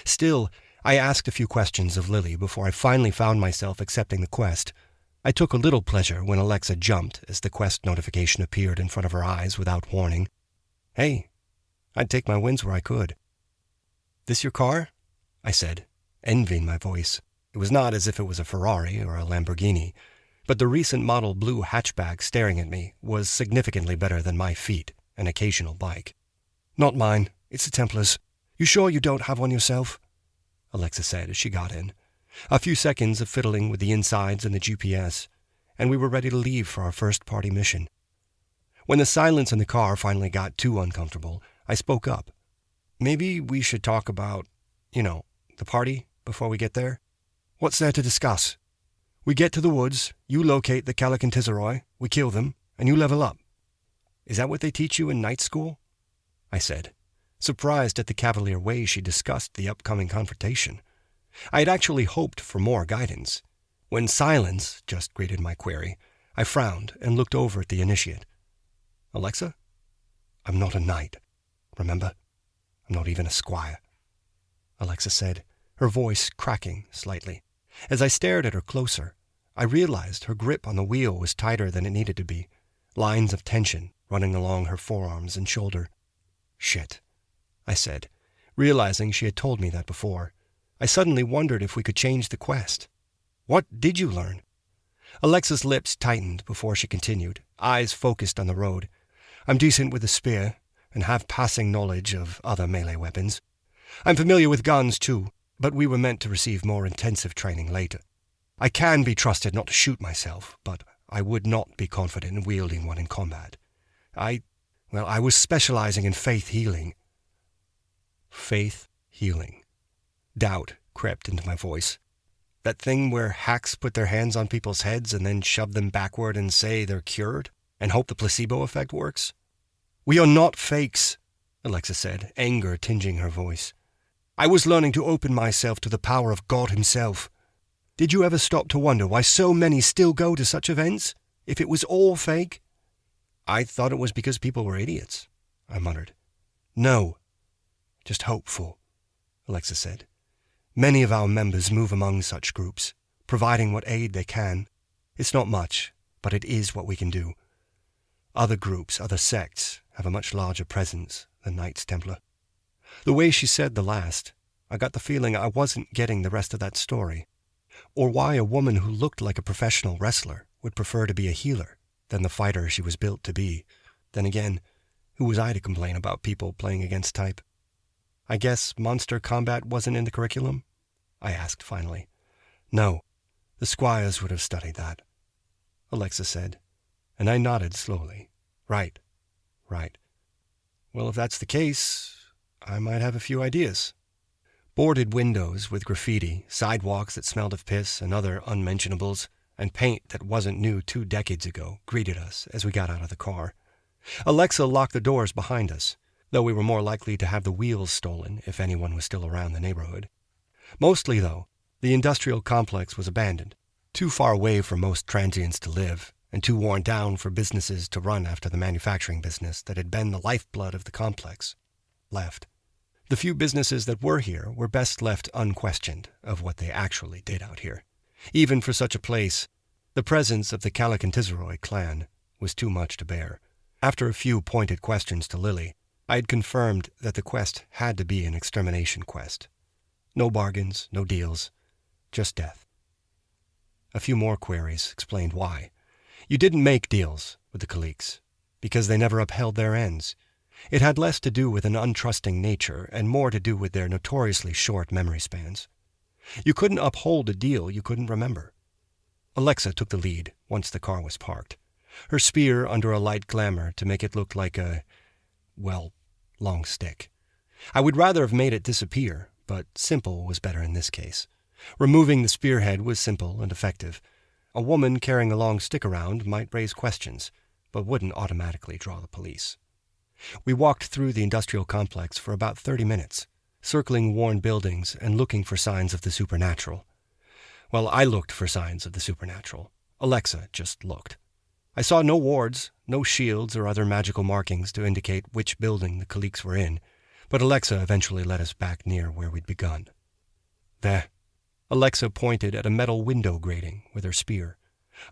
Still, I asked a few questions of Lily before I finally found myself accepting the quest. I took a little pleasure when Alexa jumped as the quest notification appeared in front of her eyes without warning. Hey, I'd take my wins where I could. This your car? I said, envying my voice. It was not as if it was a Ferrari or a Lamborghini, but the recent model blue hatchback staring at me was significantly better than my feet, an occasional bike. Not mine. It's the Templars. You sure you don't have one yourself? Alexa said as she got in. A few seconds of fiddling with the insides and the GPS, and we were ready to leave for our first party mission. When the silence in the car finally got too uncomfortable, I spoke up. Maybe we should talk about, the party before we get there? What's there to discuss? We get to the woods, you locate the Calicantiseroi, we kill them, and you level up. Is that what they teach you in night school? I said, surprised at the cavalier way she discussed the upcoming confrontation. I had actually hoped for more guidance. When silence just greeted my query, I frowned and looked over at the initiate. Alexa? I'm not a knight, remember? I'm not even a squire, Alexa said, her voice cracking slightly. As I stared at her closer, I realized her grip on the wheel was tighter than it needed to be, lines of tension running along her forearms and shoulder. Shit, I said, realizing she had told me that before. I suddenly wondered if we could change the quest. What did you learn? Alexa's lips tightened before she continued, eyes focused on the road. I'm decent with a spear, and have passing knowledge of other melee weapons. I'm familiar with guns, too. but we were meant to receive more intensive training later. I can be trusted not to shoot myself, but I would not be confident in wielding one in combat. I was specializing in faith healing. Faith healing. Doubt crept into my voice. That thing where hacks put their hands on people's heads and then shove them backward and say they're cured, and hope the placebo effect works? We are not fakes, Alexa said, anger tinging her voice. I was learning to open myself to the power of God himself. Did you ever stop to wonder why so many still go to such events, if it was all fake? I thought it was because people were idiots, I muttered. No, just hopeful, Alexa said. Many of our members move among such groups, providing what aid they can. It's not much, but it is what we can do. Other groups, other sects, have a much larger presence than Knights Templar. The way she said the last, I got the feeling I wasn't getting the rest of that story, or why a woman who looked like a professional wrestler would prefer to be a healer than the fighter she was built to be. Then again, who was I to complain about people playing against type? I guess monster combat wasn't in the curriculum? I asked finally. No, the squires would have studied that, Alexa said, and I nodded slowly. Right. Well, if that's the case, I might have a few ideas. Boarded windows with graffiti, sidewalks that smelled of piss and other unmentionables, and paint that wasn't new 2 decades ago greeted us as we got out of the car. Alexa locked the doors behind us, though we were more likely to have the wheels stolen if anyone was still around the neighborhood. Mostly, though, the industrial complex was abandoned, too far away for most transients to live, and too worn down for businesses to run after the manufacturing business that had been the lifeblood of the complex left. The few businesses that were here were best left unquestioned of what they actually did out here. Even for such a place, the presence of the Calicantiseroi clan was too much to bear. After a few pointed questions to Lily, I had confirmed that the quest had to be an extermination quest. No bargains, no deals, just death. A few more queries explained why. You didn't make deals with the Khaliqs, because they never upheld their ends. It had less to do with an untrusting nature and more to do with their notoriously short memory spans. You couldn't uphold a deal you couldn't remember. Alexa took the lead once the car was parked, her spear under a light glamour to make it look like a, long stick. I would rather have made it disappear, but simple was better in this case. Removing the spearhead was simple and effective. A woman carrying a long stick around might raise questions, but wouldn't automatically draw the police. We walked through the industrial complex for about 30 minutes, circling worn buildings and looking for signs of the supernatural. Well, I looked for signs of the supernatural. Alexa just looked. I saw no wards, no shields or other magical markings to indicate which building the Khaliqs were in, but Alexa eventually led us back near where we'd begun. There. Alexa pointed at a metal window grating with her spear.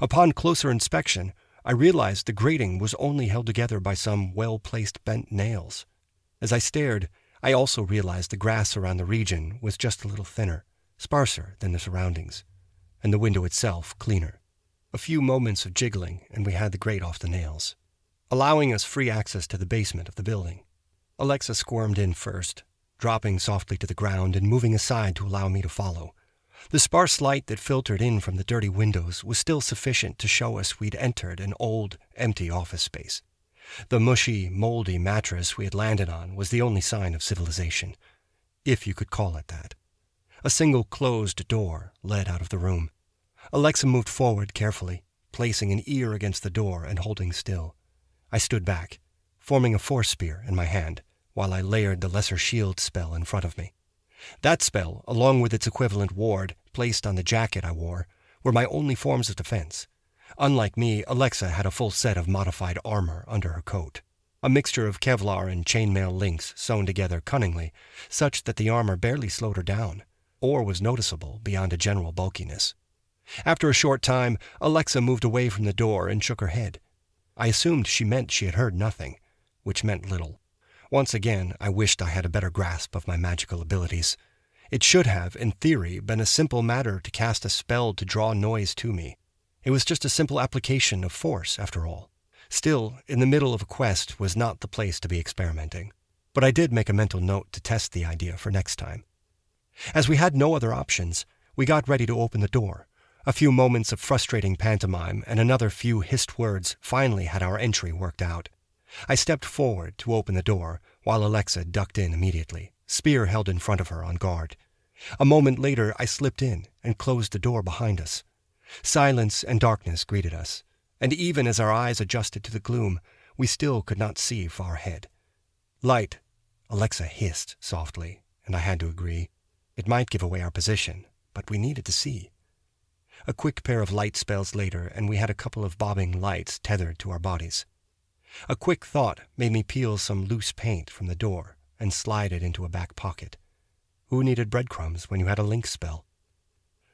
Upon closer inspection, I realized the grating was only held together by some well-placed bent nails. As I stared, I also realized the grass around the region was just a little thinner, sparser than the surroundings, and the window itself cleaner. A few moments of jiggling, and we had the grate off the nails, allowing us free access to the basement of the building. Alexa squirmed in first, dropping softly to the ground and moving aside to allow me to follow. The sparse light that filtered in from the dirty windows was still sufficient to show us we'd entered an old, empty office space. The mushy, moldy mattress we had landed on was the only sign of civilization, if you could call it that. A single closed door led out of the room. Alexa moved forward carefully, placing an ear against the door and holding still. I stood back, forming a force spear in my hand, while I layered the lesser shield spell in front of me. That spell, along with its equivalent ward, placed on the jacket I wore, were my only forms of defense. Unlike me, Alexa had a full set of modified armor under her coat, a mixture of Kevlar and chainmail links sewn together cunningly, such that the armor barely slowed her down, or was noticeable beyond a general bulkiness. After a short time, Alexa moved away from the door and shook her head. I assumed she meant she had heard nothing, which meant little. Once again, I wished I had a better grasp of my magical abilities. It should have, in theory, been a simple matter to cast a spell to draw noise to me. It was just a simple application of force, after all. Still, in the middle of a quest was not the place to be experimenting. But I did make a mental note to test the idea for next time. As we had no other options, we got ready to open the door. A few moments of frustrating pantomime and another few hissed words finally had our entry worked out. I stepped forward to open the door, while Alexa ducked in immediately, spear held in front of her on guard. A moment later, I slipped in and closed the door behind us. Silence and darkness greeted us, and even as our eyes adjusted to the gloom, we still could not see far ahead. Light, Alexa hissed softly, and I had to agree. It might give away our position, but we needed to see. A quick pair of light spells later, and we had a couple of bobbing lights tethered to our bodies. A quick thought made me peel some loose paint from the door and slide it into a back pocket. Who needed breadcrumbs when you had a link spell?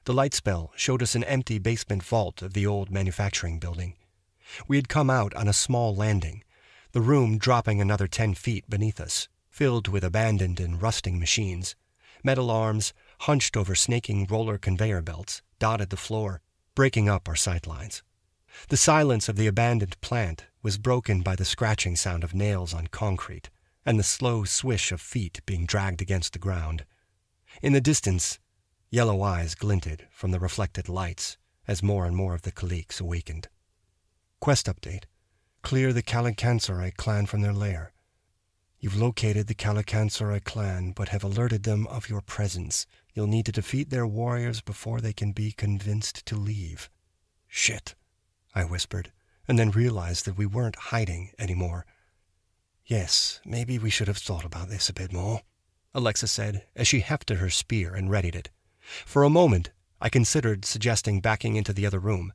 The light spell showed us an empty basement vault of the old manufacturing building. We had come out on a small landing, the room dropping another 10 feet beneath us, filled with abandoned and rusting machines. Metal arms, hunched over snaking roller conveyor belts, dotted the floor, breaking up our sightlines. The silence of the abandoned plant was broken by the scratching sound of nails on concrete and the slow swish of feet being dragged against the ground. In the distance, yellow eyes glinted from the reflected lights as more and more of the Kaliks awakened. Quest update. Clear the Kalikansari clan from their lair. You've located the Kalikansari clan, but have alerted them of your presence. You'll need to defeat their warriors before they can be convinced to leave. Shit, I whispered, and then realized that we weren't hiding anymore. Yes, maybe we should have thought about this a bit more, Alexa said as she hefted her spear and readied it. For a moment, I considered suggesting backing into the other room,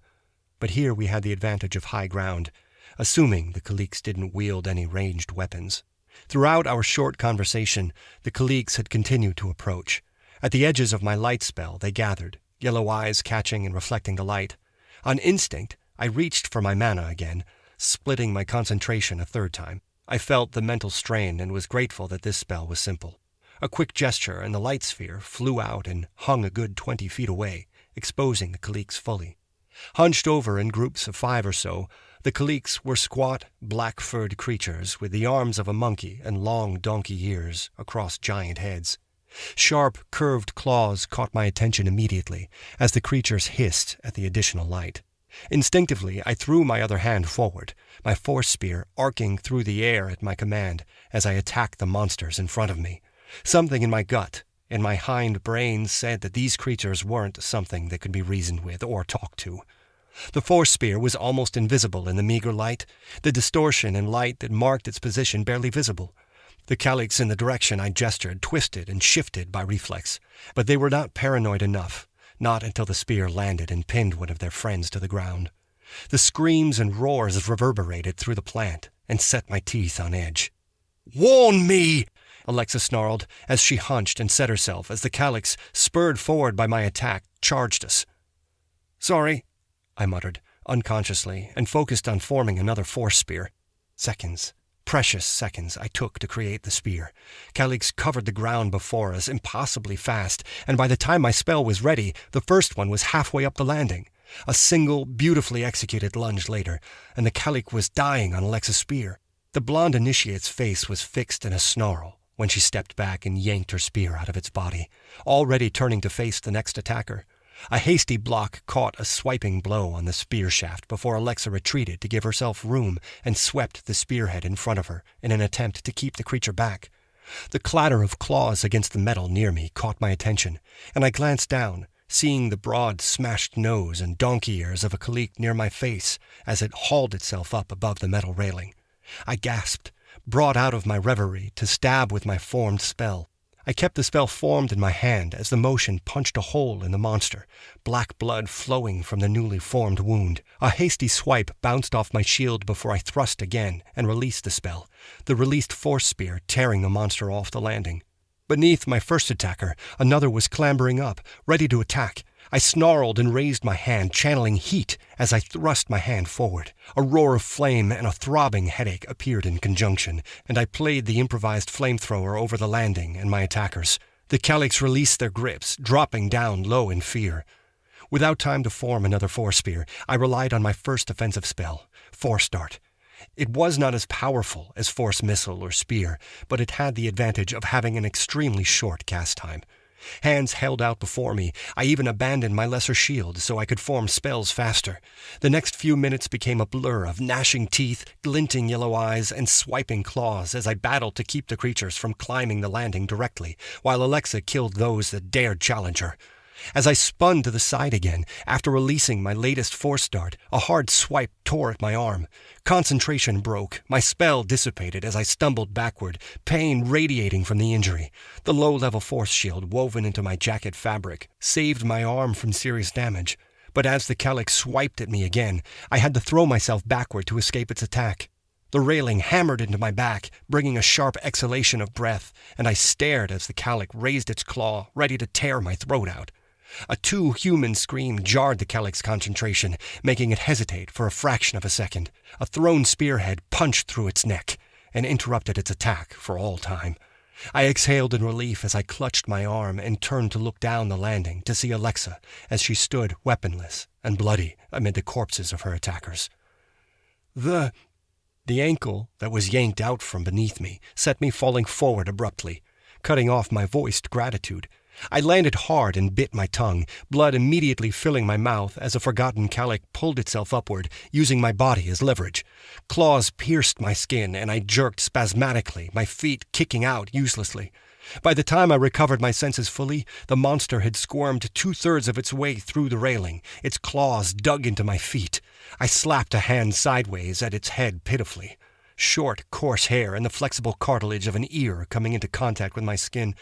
but here we had the advantage of high ground, assuming the Kaliks didn't wield any ranged weapons. Throughout our short conversation, the Kaliks had continued to approach. At the edges of my light spell, they gathered, yellow eyes catching and reflecting the light. On instinct, I reached for my mana again, splitting my concentration a third time. I felt the mental strain and was grateful that this spell was simple. A quick gesture and the light sphere flew out and hung a good 20 feet away, exposing the Kaliks fully. Hunched over in groups of 5 or so, the Kaliks were squat, black-furred creatures with the arms of a monkey and long donkey ears across giant heads. Sharp, curved claws caught my attention immediately as the creatures hissed at the additional light. Instinctively, I threw my other hand forward, my force spear arcing through the air at my command as I attacked the monsters in front of me. Something in my gut, in my hind brain, said that these creatures weren't something that could be reasoned with or talked to. The force spear was almost invisible in the meager light, the distortion and light that marked its position barely visible. The Kaliks in the direction I gestured twisted and shifted by reflex, but they were not paranoid enough, not until the spear landed and pinned one of their friends to the ground. The screams and roars reverberated through the plant and set my teeth on edge. "Warn me!" Alexa snarled as she hunched and set herself as the Kaliks, spurred forward by my attack, charged us. "Sorry," I muttered, unconsciously, and focused on forming another force spear. Seconds, precious seconds, I took to create the spear. Kaliks covered the ground before us impossibly fast, and by the time my spell was ready, the first one was halfway up the landing. A single, beautifully executed lunge later, and the Kalik was dying on Alexa's spear. The blonde initiate's face was fixed in a snarl when she stepped back and yanked her spear out of its body, already turning to face the next attacker. A hasty block caught a swiping blow on the spear shaft before Alexa retreated to give herself room and swept the spearhead in front of her in an attempt to keep the creature back. The clatter of claws against the metal near me caught my attention, and I glanced down, seeing the broad, smashed nose and donkey ears of a Kalik near my face as it hauled itself up above the metal railing. I gasped, brought out of my reverie to stab with my formed spell. I kept the spell formed in my hand as the motion punched a hole in the monster, black blood flowing from the newly formed wound. A hasty swipe bounced off my shield before I thrust again and released the spell, the released force spear tearing the monster off the landing. Beneath my first attacker, another was clambering up, ready to attack. I snarled and raised my hand, channeling heat as I thrust my hand forward. A roar of flame and a throbbing headache appeared in conjunction, and I played the improvised flamethrower over the landing and my attackers. The Kaliks released their grips, dropping down low in fear. Without time to form another force spear, I relied on my first offensive spell, Force Dart. It was not as powerful as Force Missile or Spear, but it had the advantage of having an extremely short cast time. Hands held out before me. I even abandoned my lesser shield so I could form spells faster. The next few minutes became a blur of gnashing teeth, glinting yellow eyes, and swiping claws as I battled to keep the creatures from climbing the landing directly, while Alexa killed those that dared challenge her. As I spun to the side again, after releasing my latest force dart, a hard swipe tore at my arm. Concentration broke. My spell dissipated as I stumbled backward, pain radiating from the injury. The low-level force shield woven into my jacket fabric saved my arm from serious damage. But as the Calic swiped at me again, I had to throw myself backward to escape its attack. The railing hammered into my back, bringing a sharp exhalation of breath, and I stared as the Calic raised its claw, ready to tear my throat out. A too-human scream jarred the Calic's concentration, making it hesitate for a fraction of a second. A thrown spearhead punched through its neck and interrupted its attack for all time. I exhaled in relief as I clutched my arm and turned to look down the landing to see Alexa as she stood weaponless and bloody amid the corpses of her attackers. The ankle that was yanked out from beneath me set me falling forward abruptly, cutting off my voiced gratitude. I landed hard and bit my tongue, blood immediately filling my mouth as a forgotten Calic pulled itself upward, using my body as leverage. Claws pierced my skin, and I jerked spasmodically, my feet kicking out uselessly. By the time I recovered my senses fully, the monster had squirmed 2/3 of its way through the railing, its claws dug into my feet. I slapped a hand sideways at its head pitifully. Short, coarse hair and the flexible cartilage of an ear coming into contact with my skin.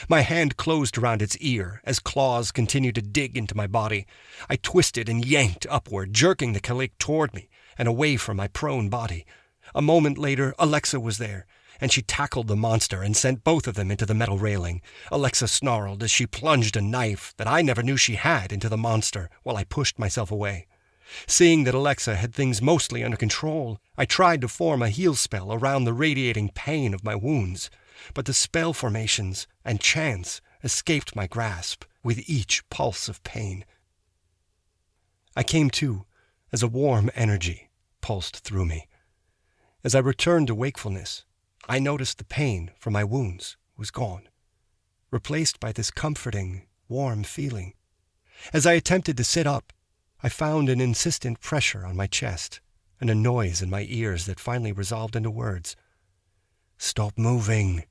My hand closed around its ear as claws continued to dig into my body. I twisted and yanked upward, jerking the Calic toward me and away from my prone body. A moment later, Alexa was there, and she tackled the monster and sent both of them into the metal railing. Alexa snarled as she plunged a knife that I never knew she had into the monster while I pushed myself away. Seeing that Alexa had things mostly under control, I tried to form a heal spell around the radiating pain of my wounds. But the spell formations and chance escaped my grasp with each pulse of pain. I came to as a warm energy pulsed through me. As I returned to wakefulness, I noticed the pain from my wounds was gone, replaced by this comforting, warm feeling. As I attempted to sit up, I found an insistent pressure on my chest and a noise in my ears that finally resolved into words. "Stop moving,"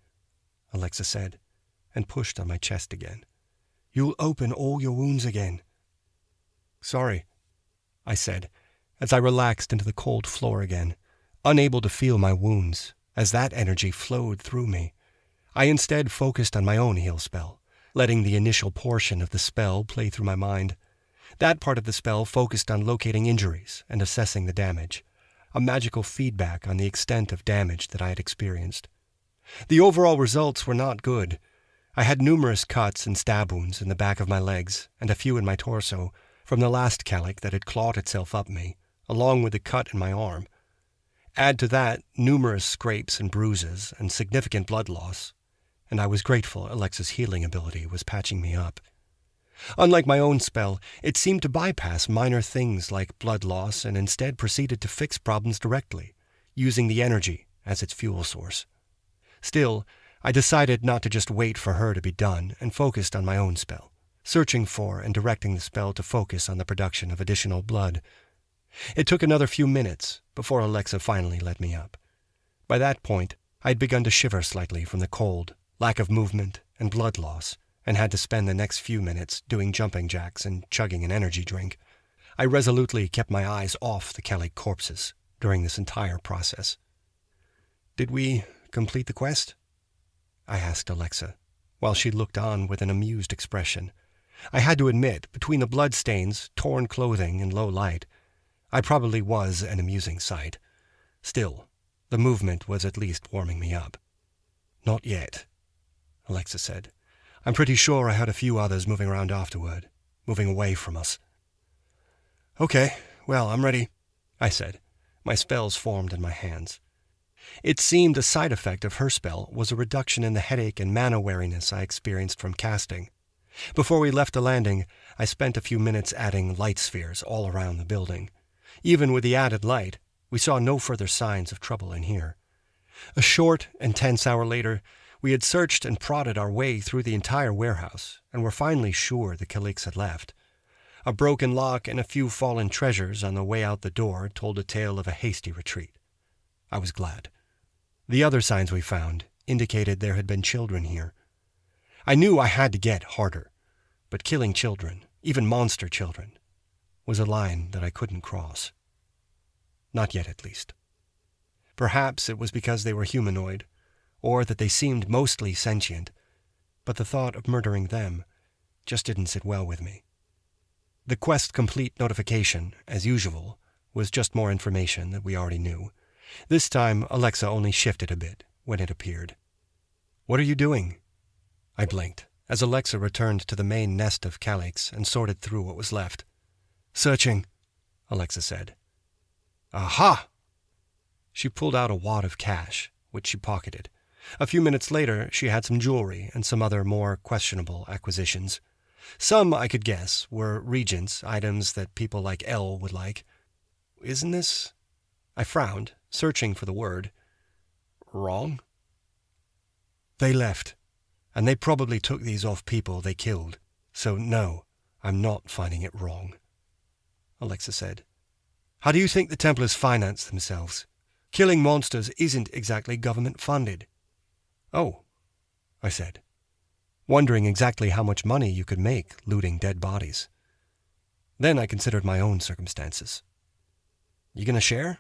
Alexa said, and pushed on my chest again. "You'll open all your wounds again." "Sorry," I said, as I relaxed into the cold floor again, unable to feel my wounds, as that energy flowed through me. I instead focused on my own heal spell, letting the initial portion of the spell play through my mind. That part of the spell focused on locating injuries and assessing the damage, a magical feedback on the extent of damage that I had experienced. The overall results were not good. I had numerous cuts and stab wounds in the back of my legs and a few in my torso from the last Calic that had clawed itself up me, along with the cut in my arm. Add to that numerous scrapes and bruises and significant blood loss, and I was grateful Alexa's healing ability was patching me up. Unlike my own spell, it seemed to bypass minor things like blood loss and instead proceeded to fix problems directly, using the energy as its fuel source. Still, I decided not to just wait for her to be done and focused on my own spell, searching for and directing the spell to focus on the production of additional blood. It took another few minutes before Alexa finally let me up. By that point, I had begun to shiver slightly from the cold, lack of movement, and blood loss, and had to spend the next few minutes doing jumping jacks and chugging an energy drink. I resolutely kept my eyes off the Calic corpses during this entire process. "Did we complete the quest?" I asked Alexa, while she looked on with an amused expression. I had to admit, between the bloodstains, torn clothing, and low light, I probably was an amusing sight. Still, the movement was at least warming me up. "Not yet," Alexa said. "I'm pretty sure I had a few others moving around afterward, moving away from us." "Okay, well, I'm ready," I said. My spells formed in my hands. It seemed a side effect of her spell was a reduction in the headache and mana weariness I experienced from casting. Before we left the landing, I spent a few minutes adding light spheres all around the building. Even with the added light, we saw no further signs of trouble in here. A short and tense hour later, We had searched and prodded our way through the entire warehouse, and were finally sure the Calix had left. A broken lock and a few fallen treasures on the way out the door told a tale of a hasty retreat. I was glad. The other signs we found indicated there had been children here. I knew I had to get harder, but killing children, even monster children, was a line that I couldn't cross. Not yet, at least. Perhaps it was because they were humanoid, or that they seemed mostly sentient, but the thought of murdering them just didn't sit well with me. The quest complete notification, as usual, was just more information that we already knew. This time, Alexa only shifted a bit when it appeared. "What are you doing?" I blinked, as Alexa returned to the main nest of Calix and sorted through what was left. "Searching," Alexa said. "Aha!" She pulled out a wad of cash, which she pocketed. A few minutes later, she had some jewelry and some other more questionable acquisitions. Some, I could guess, were regents, items that people like Elle would like. Isn't this... I frowned, searching for the word. Wrong? "They left, and they probably took these off people they killed. So no, I'm not finding it wrong," Alexa said. "How do you think the Templars finance themselves? Killing monsters isn't exactly government-funded." "Oh," I said, wondering exactly how much money you could make looting dead bodies. Then I considered my own circumstances. "You gonna share?"